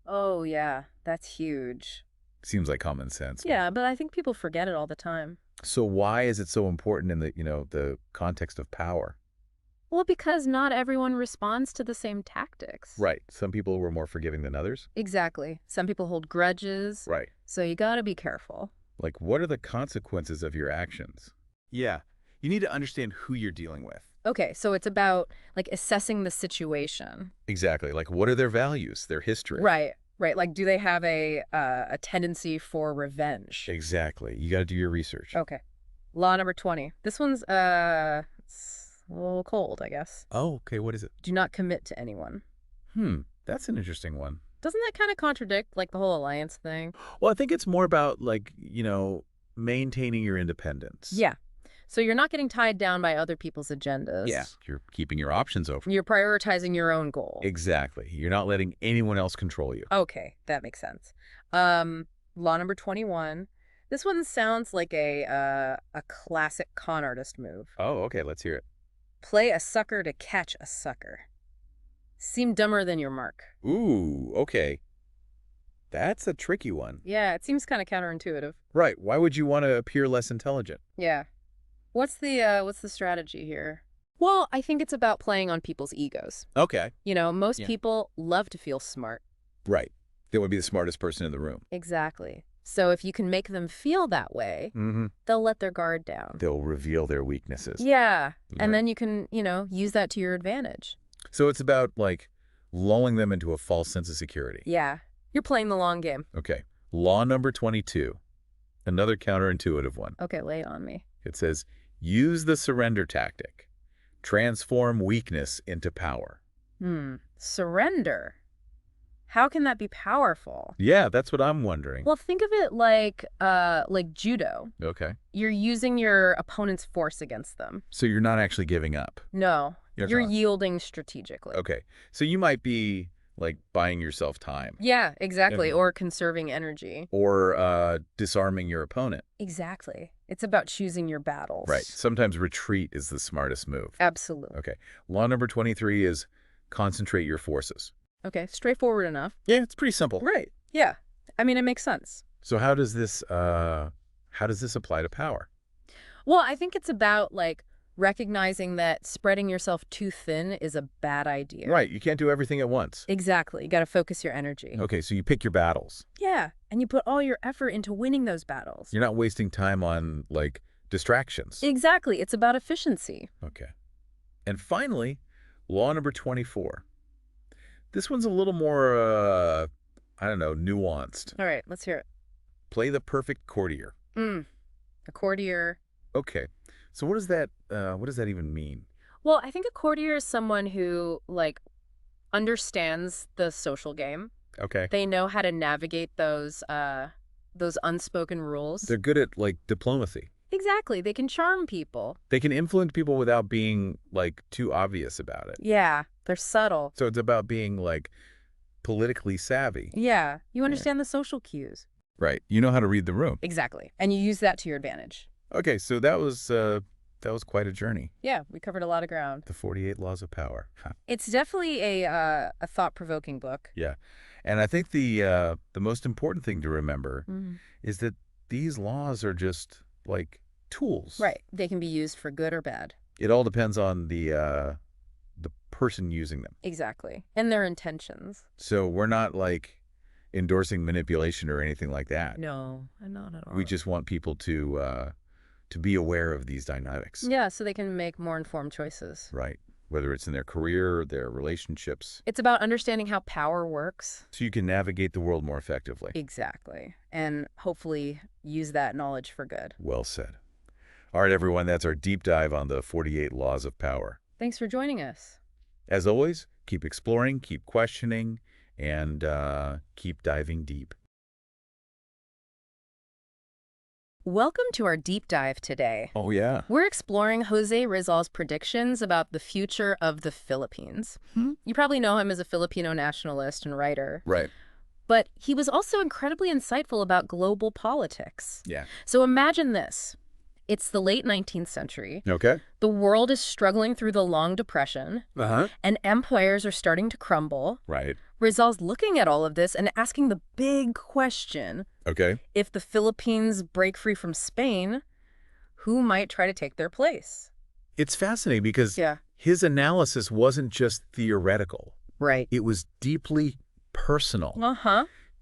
Oh, yeah, that's huge. Seems like common sense. Yeah, but I think people forget it all the time. So why is it so important in the context of power? Well, because not everyone responds to the same tactics. Right. Some people were more forgiving than others. Exactly. Some people hold grudges. Right. So you gotta be careful. Like, what are the consequences of your actions? Yeah. You need to understand who you're dealing with. Okay, so it's about, like, assessing the situation. Exactly. Like, what are their values, their history? Right, right. Like, do they have a tendency for revenge? Exactly. You got to do your research. Okay. Law number 20. This one's, it's a little cold, I guess. Oh, okay. What is it? Do not commit to anyone. That's an interesting one. Doesn't that kind of contradict, like, the whole alliance thing? Well, I think it's more about, like, maintaining your independence. Yeah. So you're not getting tied down by other people's agendas. Yeah. You're keeping your options open. You're prioritizing your own goal. Exactly. You're not letting anyone else control you. Okay, that makes sense. Law number 21. This one sounds like a classic con artist move. Oh, okay. Let's hear it. Play a sucker to catch a sucker. Seem dumber than your mark. Ooh, okay. That's a tricky one. Yeah, it seems kind of counterintuitive. Right. Why would you want to appear less intelligent? Yeah. What's the strategy here? Well, I think it's about playing on people's egos. Okay. Most people love to feel smart. Right. They would be the smartest person in the room. Exactly. So if you can make them feel that way, they'll let their guard down. They'll reveal their weaknesses. Yeah. And then you can, use that to your advantage. So it's about, like, lulling them into a false sense of security. Yeah. You're playing the long game. Okay. Law number 22. Another counterintuitive one. Okay, lay it on me. It says, use the surrender tactic. Transform weakness into power. Surrender. How can that be powerful? Yeah, that's what I'm wondering. Well, think of it like judo. Okay. You're using your opponent's force against them. So you're not actually giving up. No, you're yielding strategically. Okay. So you might be, like, buying yourself time. Yeah, exactly. Or conserving energy. Or disarming your opponent. Exactly. It's about choosing your battles. Right. Sometimes retreat is the smartest move. Absolutely. Okay. Law number 23 is concentrate your forces. Okay, straightforward enough. Yeah, it's pretty simple. Right. Yeah. I mean, it makes sense. So how does this apply to power? Well, I think it's about, like, recognizing that spreading yourself too thin is a bad idea. Right. You can't do everything at once. Exactly. You got to focus your energy. Okay, so you pick your battles. Yeah, and you put all your effort into winning those battles. You're not wasting time on, like, distractions. Exactly. It's about efficiency. Okay. And finally, law number 24. This one's a little more, nuanced. All right, let's hear it. Play the perfect courtier. A courtier. Okay. So what does that even mean? Well, I think a courtier is someone who, like, understands the social game. Okay. They know how to navigate those unspoken rules. They're good at, like, diplomacy. Exactly. They can charm people. They can influence people without being, like, too obvious about it. Yeah, they're subtle. So it's about being, like, politically savvy. Yeah, you understand the social cues. Right. You know how to read the room. Exactly. And you use that to your advantage. Okay, so that was That was quite a journey. Yeah, we covered a lot of ground. The 48 Laws of Power. It's definitely a thought-provoking book. Yeah. And I think the most important thing to remember is that these laws are just like tools. Right. They can be used for good or bad. It all depends on the person using them. Exactly. And their intentions. So we're not like endorsing manipulation or anything like that. No, not at all. We just want people to be aware of these dynamics. Yeah, so they can make more informed choices. Right. Whether it's in their career or their relationships. It's about understanding how power works. So you can navigate the world more effectively. Exactly. And hopefully use that knowledge for good. Well said. All right, everyone, that's our deep dive on the 48 Laws of Power. Thanks for joining us. As always, keep exploring, keep questioning, and keep diving deep. Welcome to our deep dive today. Oh, yeah. We're exploring Jose Rizal's predictions about the future of the Philippines. You probably know him as a Filipino nationalist and writer. Right. But he was also incredibly insightful about global politics. Yeah. So imagine this. It's the late 19th century. Okay. The world is struggling through the Long Depression, and empires are starting to crumble. Right. Rizal's looking at all of this and asking the big question. Okay. If the Philippines break free from Spain, who might try to take their place? It's fascinating because Yeah. his analysis wasn't just theoretical. Right. It was deeply personal,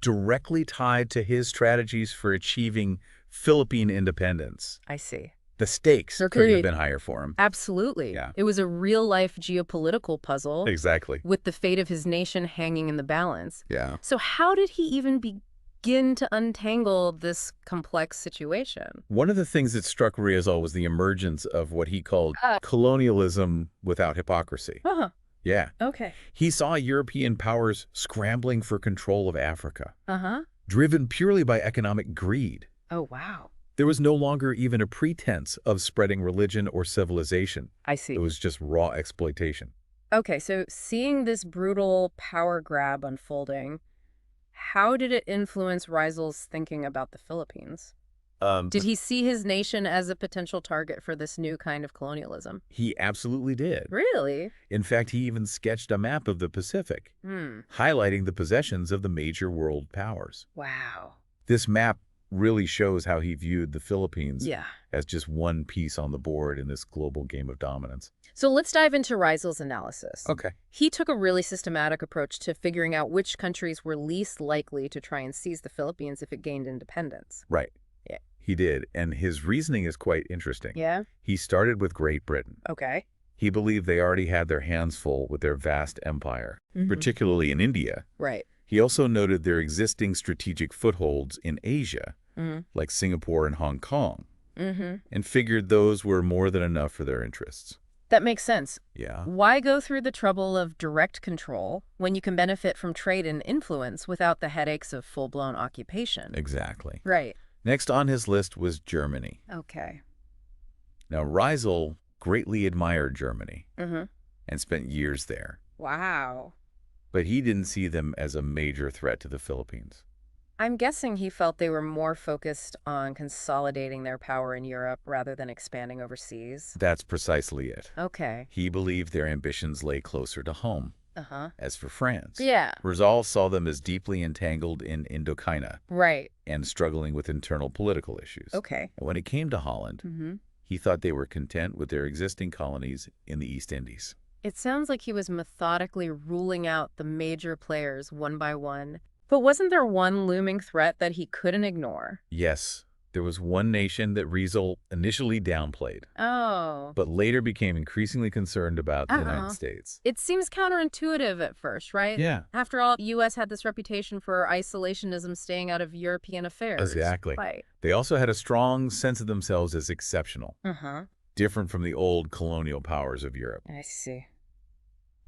directly tied to his strategies for achieving Philippine independence. I see. The stakes couldn't have Agreed. been higher for him. Absolutely. Yeah. It was a real-life geopolitical puzzle Exactly. with the fate of his nation hanging in the balance. Yeah. So how did he even begin to untangle this complex situation? One of the things that struck Rizal was the emergence of what he called colonialism without hypocrisy. Yeah. Okay. He saw European powers scrambling for control of Africa, Uh-huh. driven purely by economic greed. Oh, wow. There was no longer even a pretense of spreading religion or civilization. I see. It was just raw exploitation. Okay, so seeing this brutal power grab unfolding, how did it influence Rizal's thinking about the Philippines? Did he see his nation as a potential target for this new kind of colonialism? He absolutely did. Really? In fact, he even sketched a map of the Pacific, highlighting the possessions of the major world powers. Wow. This map really shows how he viewed the Philippines Yeah. as just one piece on the board in this global game of dominance. So let's dive into Rizal's analysis. Okay. He took a really systematic approach to figuring out which countries were least likely to try and seize the Philippines if it gained independence. Right. Yeah. He did, and his reasoning is quite interesting. Yeah? He started with Great Britain. Okay. He believed they already had their hands full with their vast empire, particularly in India. Right. He also noted their existing strategic footholds in Asia, like Singapore and Hong Kong, and figured those were more than enough for their interests. That makes sense. Yeah. Why go through the trouble of direct control when you can benefit from trade and influence without the headaches of full-blown occupation? Exactly. Right. Next on his list was Germany. Okay. Now, Rizal greatly admired Germany and spent years there, Wow. but he didn't see them as a major threat to the Philippines. I'm guessing he felt they were more focused on consolidating their power in Europe rather than expanding overseas. That's precisely it. Okay. He believed their ambitions lay closer to home. Uh-huh. As for France, Yeah. Rizal saw them as deeply entangled in Indochina Right. and struggling with internal political issues. Okay. And when it came to Holland, he thought they were content with their existing colonies in the East Indies. It sounds like he was methodically ruling out the major players one by one. But wasn't there one looming threat that he couldn't ignore? Yes, there was one nation that Rizal initially downplayed, Oh. but later became increasingly concerned about the United States. It seems counterintuitive at first, right? Yeah. After all, U.S. had this reputation for isolationism, staying out of European affairs. Exactly. Right. They also had a strong sense of themselves as exceptional, Uh-huh. different from the old colonial powers of Europe. I see.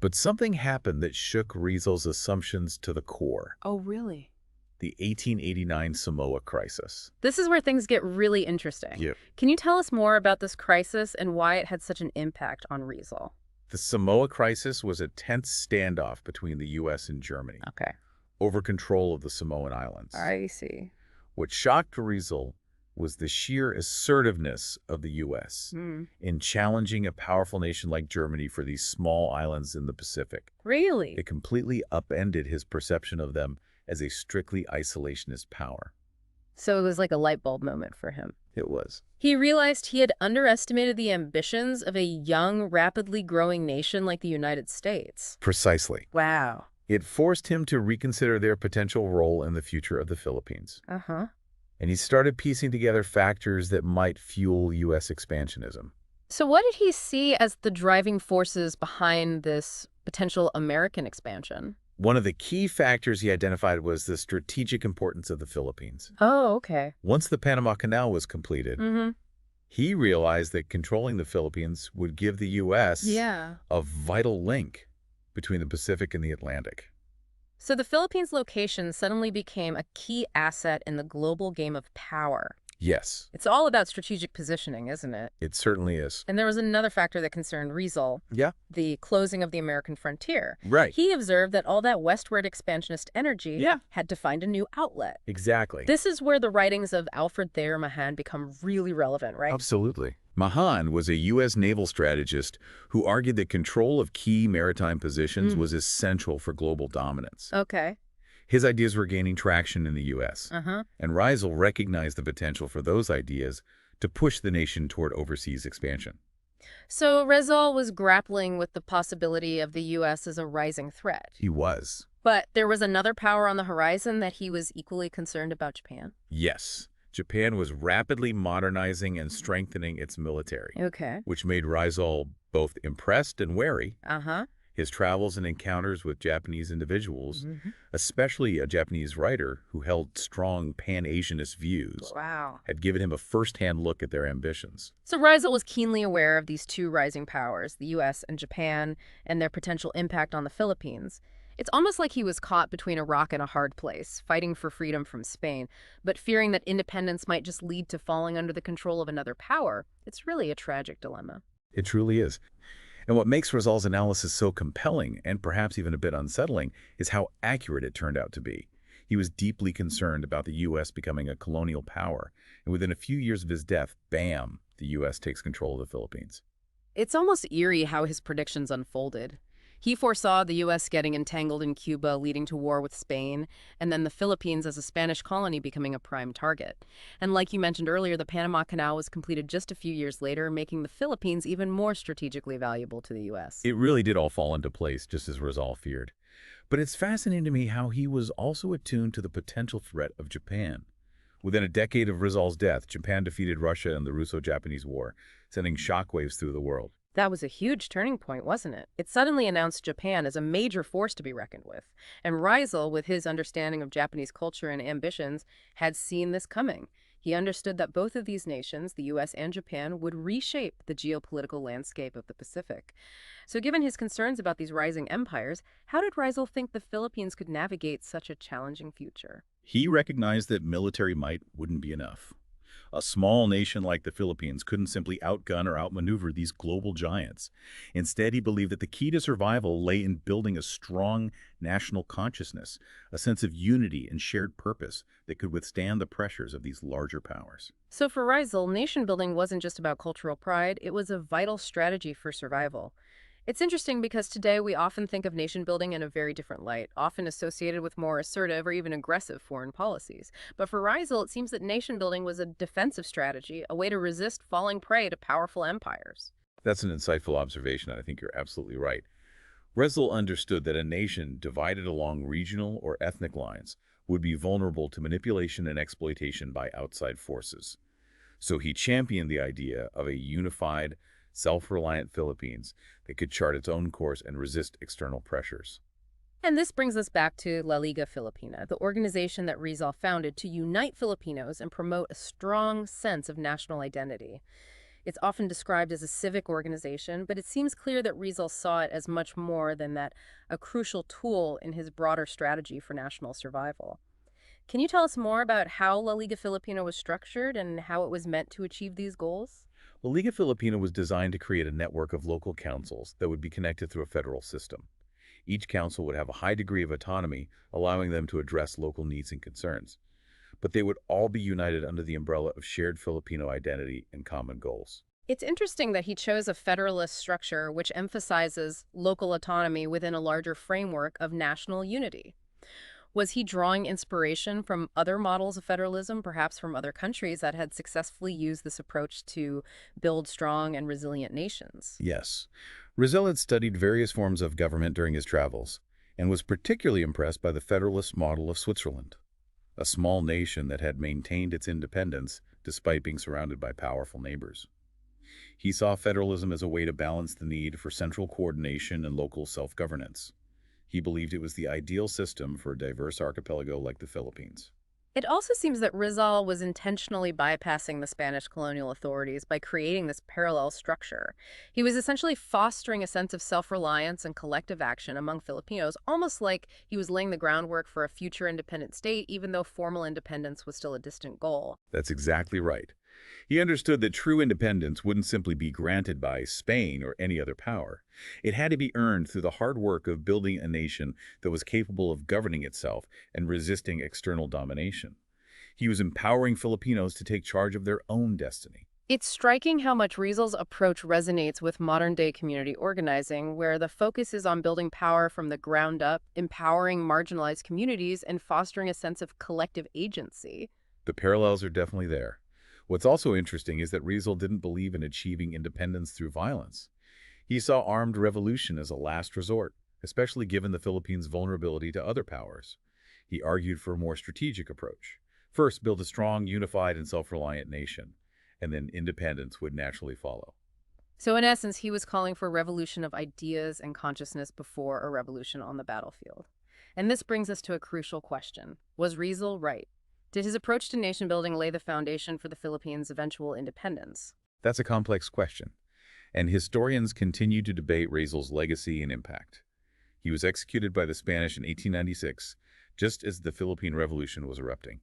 But something happened that shook Rizal's assumptions to the core. Oh, really? The 1889 Samoa Crisis. This is where things get really interesting. Yep. Can you tell us more about this crisis and why it had such an impact on Rizal? The Samoa Crisis was a tense standoff between the U.S. and Germany Okay. over control of the Samoan Islands. I see. What shocked Rizal was the sheer assertiveness of the U.S. in challenging a powerful nation like Germany for these small islands in the Pacific. Really? It completely upended his perception of them as a strictly isolationist power. So it was like a light bulb moment for him. It was. He realized he had underestimated the ambitions of a young, rapidly growing nation like the United States. Precisely. Wow. It forced him to reconsider their potential role in the future of the Philippines. Uh-huh. And he started piecing together factors that might fuel U.S. expansionism. So what did he see as the driving forces behind this potential American expansion? One of the key factors he identified was the strategic importance of the Philippines. Oh, okay. Once the Panama Canal was completed, he realized that controlling the Philippines would give the U.S. a vital link between the Pacific and the Atlantic. So the Philippines' location suddenly became a key asset in the global game of power. Yes. It's all about strategic positioning, isn't it? It certainly is. And there was another factor that concerned Rizal. Yeah. The closing of the American frontier. Right. He observed that all that westward expansionist energy had to find a new outlet. Exactly. This is where the writings of Alfred Thayer Mahan become really relevant, right? Absolutely. Mahan was a U.S. naval strategist who argued that control of key maritime positions was essential for global dominance. Okay. His ideas were gaining traction in the U.S., and Rizal recognized the potential for those ideas to push the nation toward overseas expansion. So Rizal was grappling with the possibility of the U.S. as a rising threat. He was. But there was another power on the horizon that he was equally concerned about: Japan. Yes. Japan was rapidly modernizing and strengthening its military, which made Rizal both impressed and wary. His travels and encounters with Japanese individuals, especially a Japanese writer who held strong Pan-Asianist views, had given him a first-hand look at their ambitions. So Rizal was keenly aware of these two rising powers, the U.S. and Japan, and their potential impact on the Philippines. It's almost like he was caught between a rock and a hard place, fighting for freedom from Spain, but fearing that independence might just lead to falling under the control of another power. It's really a tragic dilemma. It truly is. And what makes Rizal's analysis so compelling, and perhaps even a bit unsettling, is how accurate it turned out to be. He was deeply concerned about the U.S. becoming a colonial power, and within a few years of his death, bam, the U.S. takes control of the Philippines. It's almost eerie how his predictions unfolded. He foresaw the U.S. getting entangled in Cuba, leading to war with Spain, and then the Philippines as a Spanish colony becoming a prime target. And like you mentioned earlier, the Panama Canal was completed just a few years later, making the Philippines even more strategically valuable to the U.S. It really did all fall into place, just as Rizal feared. But it's fascinating to me how he was also attuned to the potential threat of Japan. Within a decade of Rizal's death, Japan defeated Russia in the Russo-Japanese War, sending shockwaves through the world. That was a huge turning point, wasn't it? It suddenly announced Japan as a major force to be reckoned with. And Rizal, with his understanding of Japanese culture and ambitions, had seen this coming. He understood that both of these nations, the U.S. and Japan, would reshape the geopolitical landscape of the Pacific. So given his concerns about these rising empires, how did Rizal think the Philippines could navigate such a challenging future? He recognized that military might wouldn't be enough. A small nation like the Philippines couldn't simply outgun or outmaneuver these global giants. Instead, he believed that the key to survival lay in building a strong national consciousness, a sense of unity and shared purpose that could withstand the pressures of these larger powers. So for Rizal, nation building wasn't just about cultural pride, it was a vital strategy for survival. It's interesting because today we often think of nation building in a very different light, often associated with more assertive or even aggressive foreign policies. But for Rizal, it seems that nation building was a defensive strategy, a way to resist falling prey to powerful empires. That's an insightful observation, and I think you're absolutely right. Rizal understood that a nation divided along regional or ethnic lines would be vulnerable to manipulation and exploitation by outside forces. So he championed the idea of a unified, self-reliant Philippines that could chart its own course and resist external pressures. And this brings us back to La Liga Filipina, the organization that Rizal founded to unite Filipinos and promote a strong sense of national identity. It's often described as a civic organization, but it seems clear that Rizal saw it as much more than that, a crucial tool in his broader strategy for national survival. Can you tell us more about how La Liga Filipina was structured and how it was meant to achieve these goals? La Liga Filipina was designed to create a network of local councils that would be connected through a federal system. Each council would have a high degree of autonomy, allowing them to address local needs and concerns. but they would all be united under the umbrella of shared Filipino identity and common goals. It's interesting that he chose a federalist structure which emphasizes local autonomy within a larger framework of national unity. Was he drawing inspiration from other models of federalism, perhaps from other countries that had successfully used this approach to build strong and resilient nations? Yes. Rizal had studied various forms of government during his travels and was particularly impressed by the federalist model of Switzerland, a small nation that had maintained its independence despite being surrounded by powerful neighbors. He saw federalism as a way to balance the need for central coordination and local self-governance. He believed it was the ideal system for a diverse archipelago like the Philippines. It also seems that Rizal was intentionally bypassing the Spanish colonial authorities by creating this parallel structure. He was essentially fostering a sense of self-reliance and collective action among Filipinos, almost like he was laying the groundwork for a future independent state, even though formal independence was still a distant goal. That's exactly right. He understood that true independence wouldn't simply be granted by Spain or any other power. It had to be earned through the hard work of building a nation that was capable of governing itself and resisting external domination. He was empowering Filipinos to take charge of their own destiny. It's striking how much Rizal's approach resonates with modern-day community organizing, where the focus is on building power from the ground up, empowering marginalized communities, and fostering a sense of collective agency. The parallels are definitely there. What's also interesting is that Rizal didn't believe in achieving independence through violence. He saw armed revolution as a last resort, especially given the Philippines' vulnerability to other powers. He argued for a more strategic approach. First, build a strong, unified, and self-reliant nation, and then independence would naturally follow. So in essence, he was calling for a revolution of ideas and consciousness before a revolution on the battlefield. And this brings us to a crucial question. Was Rizal right? Did his approach to nation-building lay the foundation for the Philippines' eventual independence? That's a complex question, and historians continue to debate Rizal's legacy and impact. He was executed by the Spanish in 1896, just as the Philippine Revolution was erupting.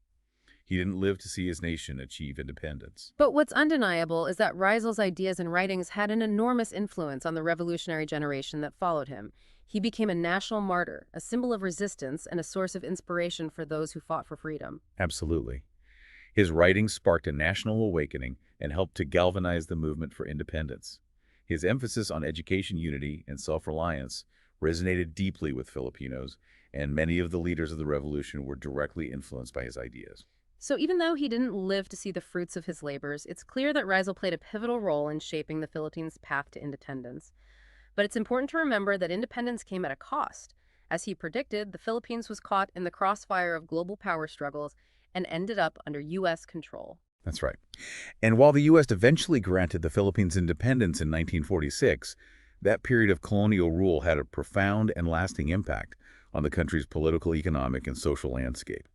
He didn't live to see his nation achieve independence. But what's undeniable is that Rizal's ideas and writings had an enormous influence on the revolutionary generation that followed him. He became a national martyr, a symbol of resistance, and a source of inspiration for those who fought for freedom. Absolutely. His writings sparked a national awakening and helped to galvanize the movement for independence. His emphasis on education unity and self-reliance resonated deeply with Filipinos, and many of the leaders of the revolution were directly influenced by his ideas. So even though he didn't live to see the fruits of his labors, it's clear that Rizal played a pivotal role in shaping the Philippines' path to independence. But it's important to remember that independence came at a cost. As he predicted, the Philippines was caught in the crossfire of global power struggles and ended up under U.S. control. That's right. And while the U.S. eventually granted the Philippines independence in 1946, that period of colonial rule had a profound and lasting impact on the country's political, economic, and social landscape.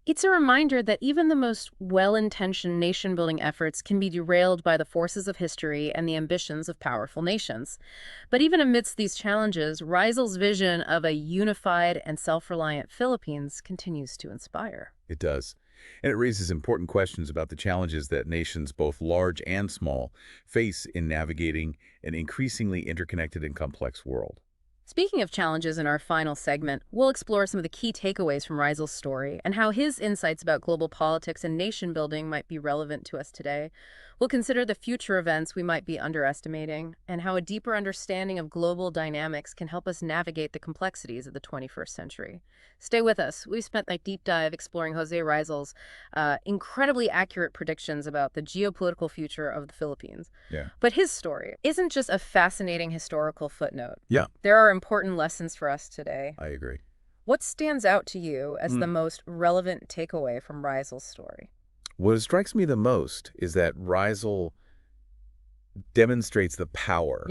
It's a reminder that even the most well-intentioned nation-building efforts can be derailed by the forces of history and the ambitions of powerful nations. But even amidst these challenges, Rizal's vision of a unified and self-reliant Philippines continues to inspire. It does. And it raises important questions about the challenges that nations, both large and small, face in navigating an increasingly interconnected and complex world. Speaking of challenges in our final segment, we'll explore some of the key takeaways from Rizal's story and how his insights about global politics and nation-building might be relevant to us today. We'll consider the future events we might be underestimating and how a deeper understanding of global dynamics can help us navigate the complexities of the 21st century. Stay with us. We've spent a deep dive exploring Jose Rizal's incredibly accurate predictions about the geopolitical future of the Philippines. Yeah. But his story isn't just a fascinating historical footnote. Yeah. There are important lessons for us today. I agree. What stands out to you as the most relevant takeaway from Rizal's story? What strikes me the most is that Rizal demonstrates the power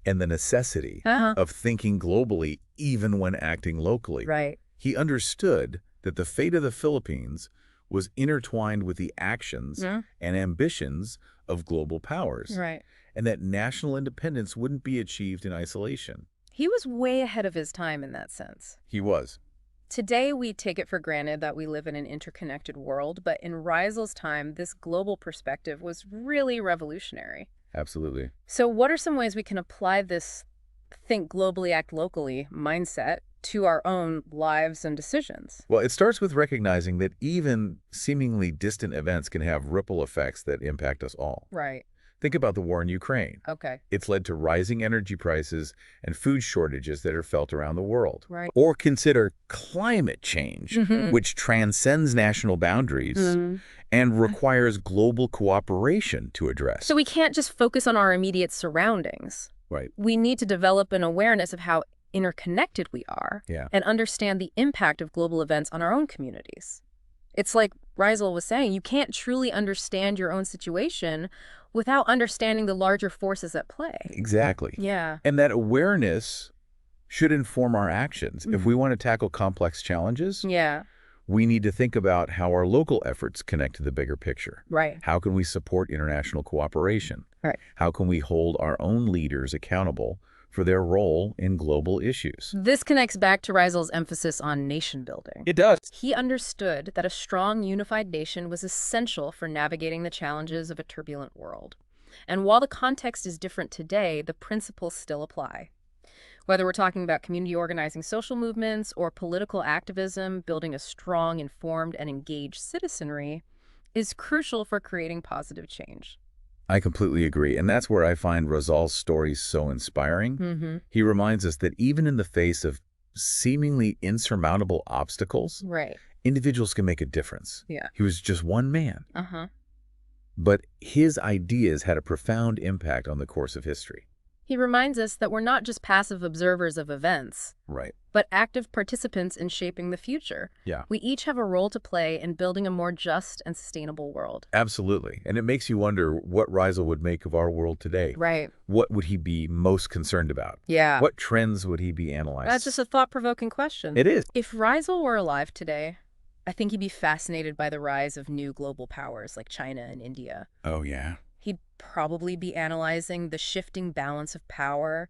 and the necessity of thinking globally even when acting locally. Right. He understood that the fate of the Philippines was intertwined with the actions and ambitions of global powers. Right. And that national independence wouldn't be achieved in isolation. He was way ahead of his time in that sense. He was. Today, we take it for granted that we live in an interconnected world, but in Rizal's time, this global perspective was really revolutionary. Absolutely. So what are some ways we can apply this think globally, act locally mindset to our own lives and decisions. Well, it starts with recognizing that even seemingly distant events can have ripple effects that impact us all. Right. Think about the war in Ukraine. Okay. It's led to rising energy prices and food shortages that are felt around the world. Right. Or consider climate change, which transcends national boundaries and requires global cooperation to address. So we can't just focus on our immediate surroundings. Right. We need to develop an awareness of how interconnected we are and understand the impact of global events on our own communities. It's like Rizal was saying, you can't truly understand your own situation without understanding the larger forces at play. Exactly. Yeah. And that awareness should inform our actions. If we want to tackle complex challenges, we need to think about how our local efforts connect to the bigger picture. Right. How can we support international cooperation? Right. How can we hold our own leaders accountable for their role in global issues? This connects back to Rizal's emphasis on nation building. It does. He understood that a strong, unified nation was essential for navigating the challenges of a turbulent world. And while the context is different today, the principles still apply. Whether we're talking about community organizing social movements or political activism, building a strong, informed, and engaged citizenry is crucial for creating positive change. I completely agree. And that's where I find Rizal's story so inspiring. He reminds us that even in the face of seemingly insurmountable obstacles, individuals can make a difference. He was just one man. But his ideas had a profound impact on the course of history. He reminds us that we're not just passive observers of events, but active participants in shaping the future. We each have a role to play in building a more just and sustainable world. Absolutely. And it makes you wonder what Rizal would make of our world today. What would he be most concerned about? What trends would he be analyzing? That's just a thought-provoking question. It is. If Rizal were alive today, I think he'd be fascinated by the rise of new global powers like China and India. Oh, yeah. He'd probably be analyzing the shifting balance of power,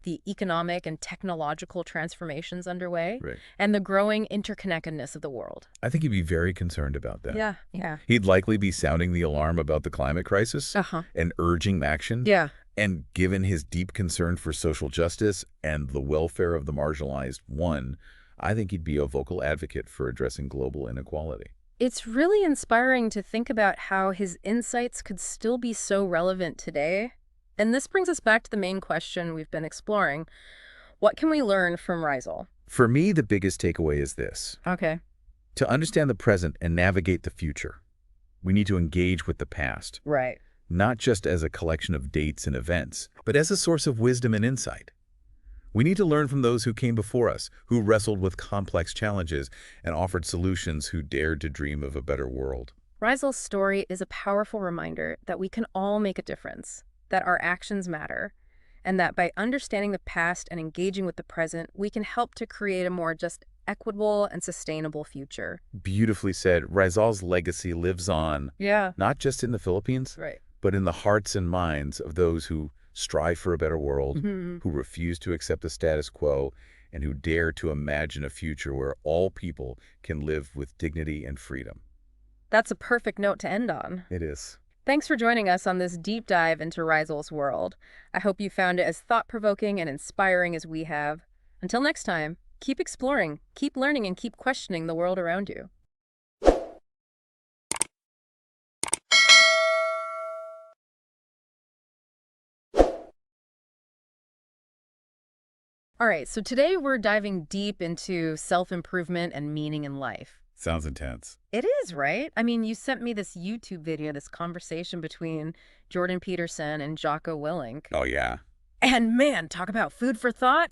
the economic and technological transformations underway, and the growing interconnectedness of the world. I think he'd be very concerned about that. Yeah. He'd likely be sounding the alarm about the climate crisis and urging action. And given his deep concern for social justice and the welfare of the marginalized one, I think he'd be a vocal advocate for addressing global inequality. It's really inspiring to think about how his insights could still be so relevant today. And this brings us back to the main question we've been exploring. What can we learn from Rizal? For me, the biggest takeaway is this. To understand the present and navigate the future, we need to engage with the past. Not just as a collection of dates and events, but as a source of wisdom and insight. We need to learn from those who came before us, who wrestled with complex challenges and offered solutions, who dared to dream of a better world. Rizal's story is a powerful reminder that we can all make a difference, that our actions matter, and that by understanding the past and engaging with the present, we can help to create a more just, equitable, and sustainable future. Beautifully said. Rizal's legacy lives on, not just in the Philippines, but in the hearts and minds of those who strive for a better world, who refuse to accept the status quo, and who dare to imagine a future where all people can live with dignity and freedom. That's a perfect note to end on. It is. Thanks for joining us on this deep dive into Rizal's world. I hope you found it as thought-provoking and inspiring as we have. Until next time, keep exploring, keep learning, and keep questioning the world around you. All right, so today we're diving deep into self-improvement and meaning in life. Sounds intense. It is, right? I mean, you sent me this YouTube video, this conversation between Jordan Peterson and Jocko Willink. Oh, yeah. And man, talk about food for thought.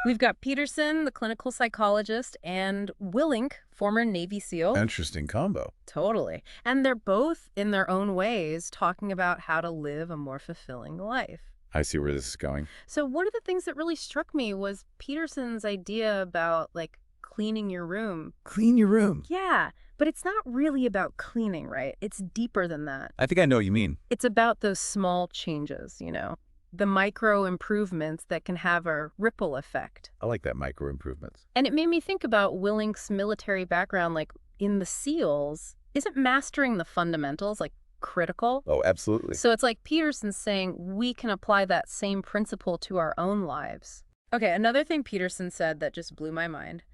We've got Peterson, the clinical psychologist, and Willink, former Navy SEAL. Interesting combo. Totally. And they're both, in their own ways, talking about how to live a more fulfilling life. I see where this is going. So one of the things that really struck me was Peterson's idea about, like, cleaning your room. Clean your room. Yeah, but it's not really about cleaning, right? It's deeper than that. I think I know what you mean. It's about those small changes, you know, the micro improvements that can have a ripple effect. I like that, micro improvements. And it made me think about Willink's military background, like in the SEALs. Isn't mastering the fundamentals, like, critical? Oh, absolutely. So it's like Peterson's saying we can apply that same principle to our own lives. Okay, another thing Peterson said that just blew my mind.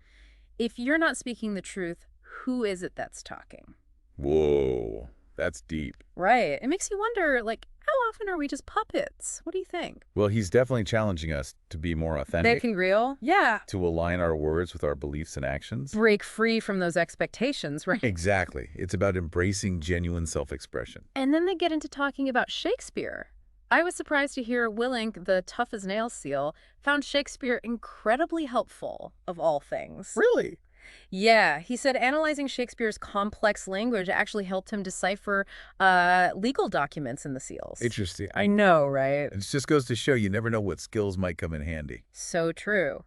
If you're not speaking the truth, who is it that's talking? Whoa, that's deep. Right. It makes you wonder, like, how often are we just puppets? What do you think? Well, he's definitely challenging us to be more authentic. They can real? Yeah. To align our words with our beliefs and actions. Break free from those expectations, right? Exactly. It's about embracing genuine self-expression. And then they get into talking about Shakespeare. I was surprised to hear Willink, the tough-as-nails seal, found Shakespeare incredibly helpful, of all things. Really? Yeah, he said analyzing Shakespeare's complex language actually helped him decipher legal documents in the seals. Interesting. I know, right? It just goes to show you never know what skills might come in handy. So true.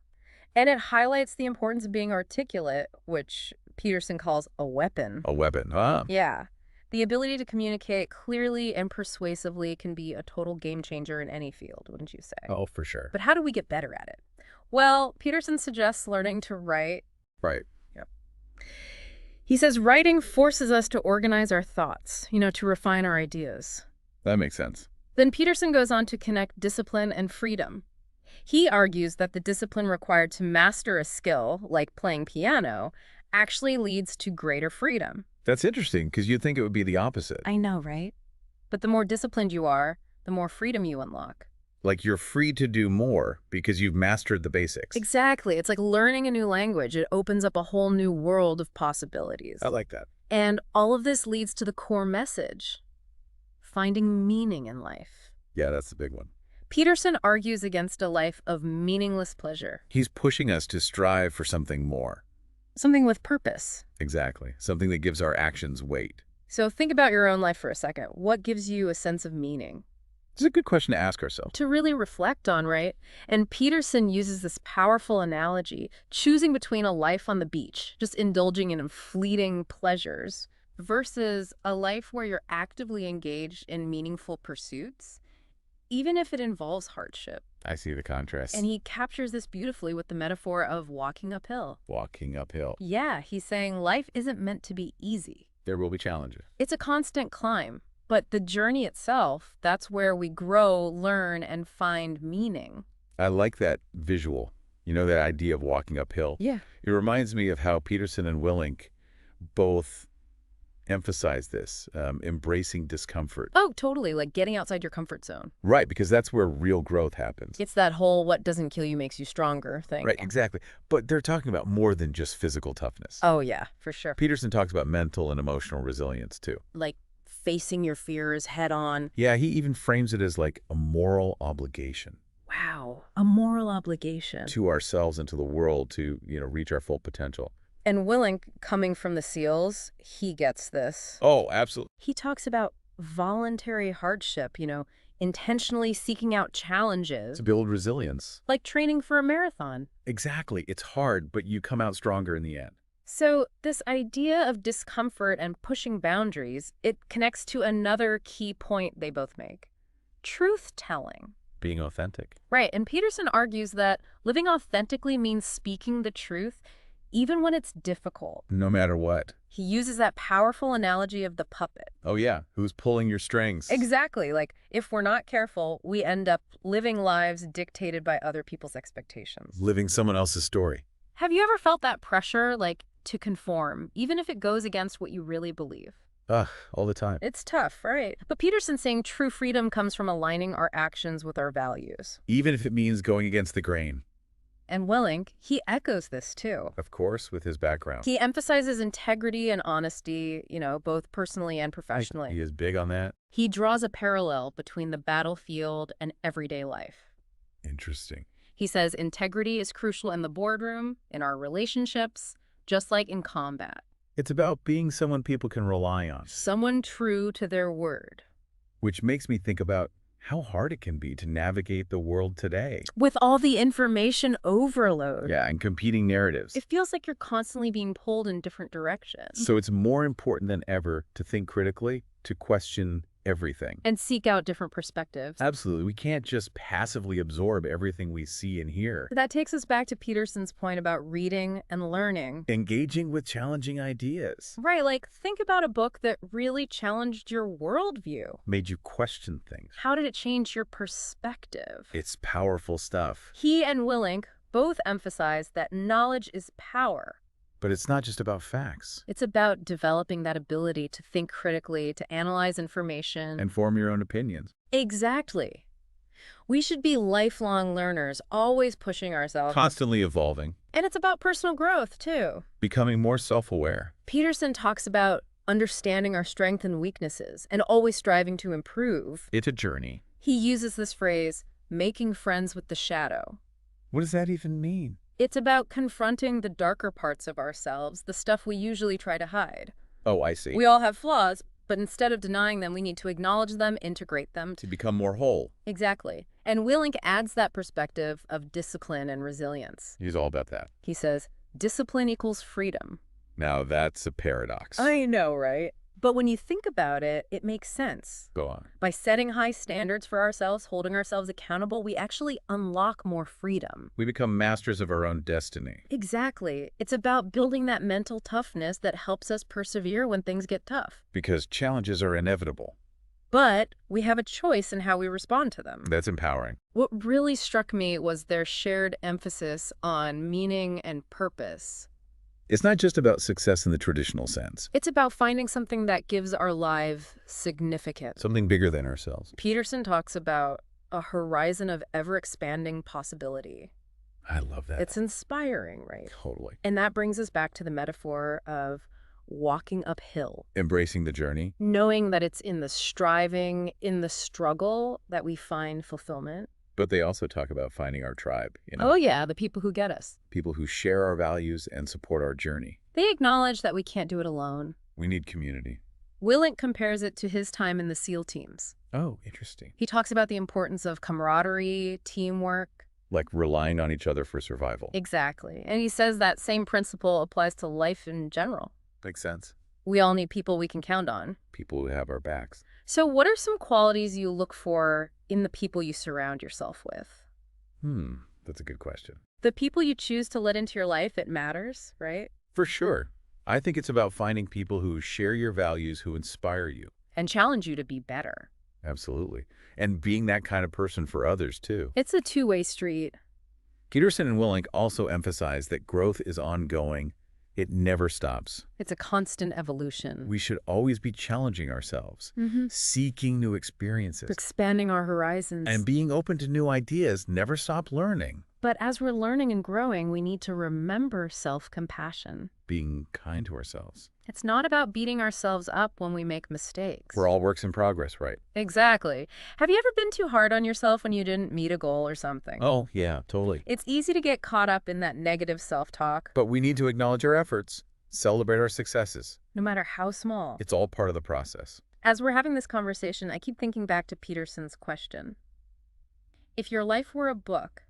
And it highlights the importance of being articulate, which Peterson calls a weapon. A weapon, huh? Yeah. The ability to communicate clearly and persuasively can be a total game changer in any field, wouldn't you say? Oh, for sure. But how do we get better at it? Well, Peterson suggests learning to write. Right. Yep. He says writing forces us to organize our thoughts, to refine our ideas. That makes sense. Then Peterson goes on to connect discipline and freedom. He argues that the discipline required to master a skill, like playing piano, actually leads to greater freedom. That's interesting, because you'd think it would be the opposite. I know, right? But the more disciplined you are, the more freedom you unlock. Like you're free to do more because you've mastered the basics. Exactly. It's like learning a new language. It opens up a whole new world of possibilities. I like that. And all of this leads to the core message: finding meaning in life. Yeah, that's the big one. Peterson argues against a life of meaningless pleasure. He's pushing us to strive for something more. Something with purpose. Exactly. Something that gives our actions weight. So think about your own life for a second. What gives you a sense of meaning? It's a good question to ask ourselves. To really reflect on, right? And Peterson uses this powerful analogy, choosing between a life on the beach, just indulging in fleeting pleasures, versus a life where you're actively engaged in meaningful pursuits, even if it involves hardship. I see the contrast. And he captures this beautifully with the metaphor of walking uphill. Walking uphill. Yeah, he's saying life isn't meant to be easy. There will be challenges. It's a constant climb. But the journey itself, that's where we grow, learn, and find meaning. I like that visual, that idea of walking uphill. Yeah. It reminds me of how Peterson and Willink both emphasize this, embracing discomfort. Oh, totally. Like getting outside your comfort zone. Right, because that's where real growth happens. It's that whole what doesn't kill you makes you stronger thing. Right, exactly. But they're talking about more than just physical toughness. Oh, yeah, for sure. Peterson talks about mental and emotional resilience, too. Like facing your fears head on. Yeah, he even frames it as like a moral obligation. Wow, a moral obligation. To ourselves and to the world to, reach our full potential. And Willink, coming from the SEALs, he gets this. Oh, absolutely. He talks about voluntary hardship, intentionally seeking out challenges. To build resilience. Like training for a marathon. Exactly. It's hard, but you come out stronger in the end. So this idea of discomfort and pushing boundaries, it connects to another key point they both make: truth-telling. Being authentic. Right, and Peterson argues that living authentically means speaking the truth even when it's difficult. No matter what. He uses that powerful analogy of the puppet. Oh yeah, who's pulling your strings? Exactly, like if we're not careful, we end up living lives dictated by other people's expectations. Living someone else's story. Have you ever felt that pressure, like, to conform, even if it goes against what you really believe? Ugh, all the time. It's tough, right? But Peterson's saying true freedom comes from aligning our actions with our values. Even if it means going against the grain. And Willink, he echoes this too. Of course, with his background. He emphasizes integrity and honesty, both personally and professionally. He is big on that. He draws a parallel between the battlefield and everyday life. Interesting. He says integrity is crucial in the boardroom, in our relationships, just like in combat. It's about being someone people can rely on. Someone true to their word. Which makes me think about how hard it can be to navigate the world today. With all the information overload. Yeah, and competing narratives. It feels like you're constantly being pulled in different directions. So it's more important than ever to think critically, to question everything. And seek out different perspectives. Absolutely. We can't just passively absorb everything we see and hear. That takes us back to Peterson's point about reading and learning. Engaging with challenging ideas. Right, like think about a book that really challenged your worldview. Made you question things. How did it change your perspective? It's powerful stuff. He and Willink both emphasize that knowledge is power. But it's not just about facts. It's about developing that ability to think critically, to analyze information. And form your own opinions. Exactly. We should be lifelong learners, always pushing ourselves. Constantly evolving. And it's about personal growth, too. Becoming more self-aware. Peterson talks about understanding our strengths and weaknesses and always striving to improve. It's a journey. He uses this phrase, making friends with the shadow. What does that even mean? It's about confronting the darker parts of ourselves, the stuff we usually try to hide. Oh, I see. We all have flaws, but instead of denying them, we need to acknowledge them, integrate them. To become more whole. Exactly. And Willink adds that perspective of discipline and resilience. He's all about that. He says, discipline equals freedom. Now that's a paradox. I know, right? But when you think about it, it makes sense. Go on. By setting high standards for ourselves, holding ourselves accountable, we actually unlock more freedom. We become masters of our own destiny. Exactly. It's about building that mental toughness that helps us persevere when things get tough. Because challenges are inevitable. But we have a choice in how we respond to them. That's empowering. What really struck me was their shared emphasis on meaning and purpose. It's not just about success in the traditional sense. It's about finding something that gives our life significance. Something bigger than ourselves. Peterson talks about a horizon of ever-expanding possibility. I love that. It's inspiring, right? Totally. And that brings us back to the metaphor of walking uphill. Embracing the journey. Knowing that it's in the striving, in the struggle that we find fulfillment. But they also talk about finding our tribe, you know? Oh yeah, the people who get us. People who share our values and support our journey. They acknowledge that we can't do it alone. We need community. Willink compares it to his time in the SEAL teams. Oh, interesting. He talks about the importance of camaraderie, teamwork. Like relying on each other for survival. Exactly. And he says that same principle applies to life in general. Makes sense. We all need people we can count on. People who have our backs. So what are some qualities you look for in the people you surround yourself with? That's a good question. The people you choose to let into your life, it matters, right? For sure. I think it's about finding people who share your values, who inspire you. And challenge you to be better. Absolutely. And being that kind of person for others, too. It's a two-way street. Peterson and Willink also emphasize that growth is ongoing. It never stops. It's a constant evolution. We should always be challenging ourselves, seeking new experiences, expanding our horizons. and being open to new ideas. Never stop learning. But as we're learning and growing, we need to remember self-compassion. Being kind to ourselves. It's not about beating ourselves up when we make mistakes. We're all works in progress, right? Exactly. Have you ever been too hard on yourself when you didn't meet a goal or something? Oh, yeah, totally. It's easy to get caught up in that negative self-talk. But we need to acknowledge our efforts, celebrate our successes. No matter how small. It's all part of the process. As we're having this conversation, I keep thinking back to Peterson's question. If your life were a book,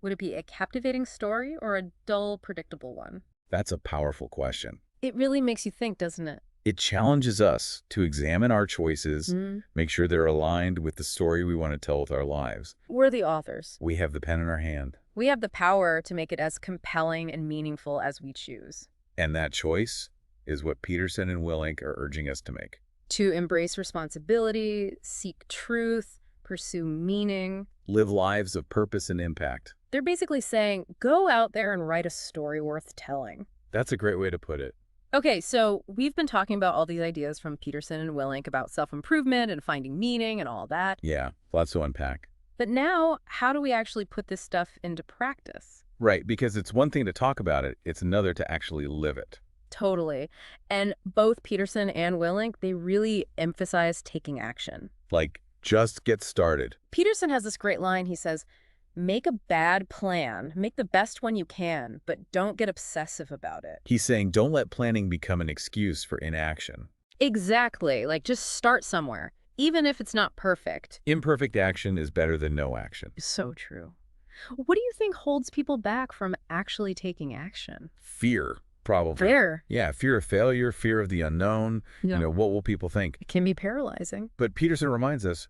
would it be a captivating story or a dull, predictable one? That's a powerful question. It really makes you think, doesn't it? It challenges us to examine our choices, make sure they're aligned with the story we want to tell with our lives. We're the authors. We have the pen in our hand. We have the power to make it as compelling and meaningful as we choose. And that choice is what Peterson and Willink are urging us to make. To embrace responsibility, seek truth, pursue meaning. Live lives of purpose and impact. They're basically saying, go out there and write a story worth telling. That's a great way to put it. Okay, so we've been talking about all these ideas from Peterson and Willink about self-improvement and finding meaning and all that. Yeah, lots to unpack. But now, how do we actually put this stuff into practice? Right, because it's one thing to talk about it, it's another to actually live it. Totally. And both Peterson and Willink, they really emphasize taking action. Like, just get started. Peterson has this great line. He says, make a bad plan, make the best one you can, but don't get obsessive about it. He's saying don't let planning become an excuse for inaction. Exactly. Like, just start somewhere, even if it's not perfect. Imperfect action is better than no action. So true. What do you think holds people back from actually taking action? Fear. probably. Fear. Yeah, fear of failure, fear of the unknown. Yeah. What will people think? It can be paralyzing. But Peterson reminds us,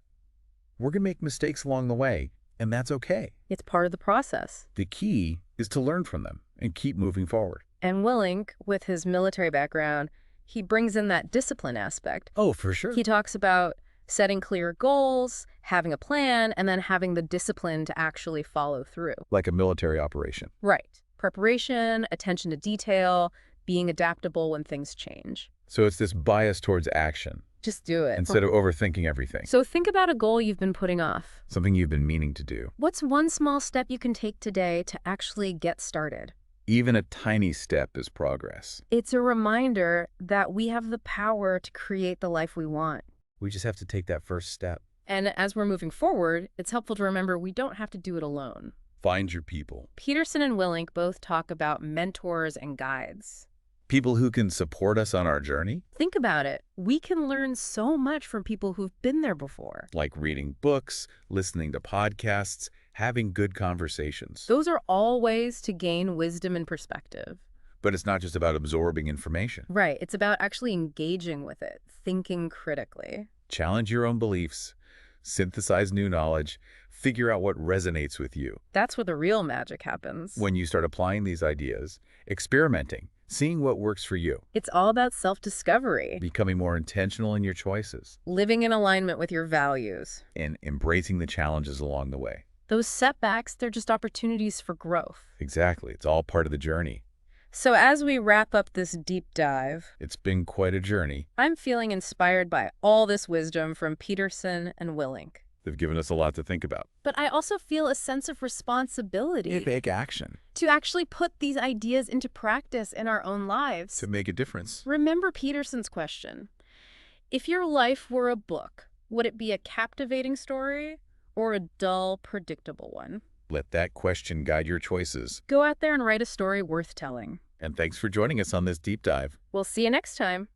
we're going to make mistakes along the way, and that's okay. It's part of the process. The key is to learn from them and keep moving forward. And Willink, with his military background, he brings in that discipline aspect. Oh, for sure. He talks about setting clear goals, having a plan, and then having the discipline to actually follow through. Like a military operation. Right. Preparation, attention to detail, being adaptable when things change. So it's this bias towards action. Just do it. Instead of overthinking everything. So think about a goal you've been putting off. Something you've been meaning to do. What's one small step you can take today to actually get started? Even a tiny step is progress. It's a reminder that we have the power to create the life we want. We just have to take that first step. And as we're moving forward, it's helpful to remember we don't have to do it alone. Find your people. Peterson and Willink both talk about mentors and guides. People who can support us on our journey. Think about it. We can learn so much from people who've been there before. Like reading books, listening to podcasts, having good conversations. Those are all ways to gain wisdom and perspective. But it's not just about absorbing information. Right. It's about actually engaging with it, thinking critically. Challenge your own beliefs, synthesize new knowledge, figure out what resonates with you. That's where the real magic happens. When you start applying these ideas, experimenting, seeing what works for you. It's all about self-discovery. Becoming more intentional in your choices. Living in alignment with your values. And embracing the challenges along the way. Those setbacks, they're just opportunities for growth. Exactly. It's all part of the journey. So as we wrap up this deep dive, it's been quite a journey. I'm feeling inspired by all this wisdom from Peterson and Willink. They've given us a lot to think about. But I also feel a sense of responsibility. To take action. To actually put these ideas into practice in our own lives. To make a difference. Remember Peterson's question. If your life were a book, would it be a captivating story or a dull, predictable one? Let that question guide your choices. Go out there and write a story worth telling. And thanks for joining us on this deep dive. We'll see you next time.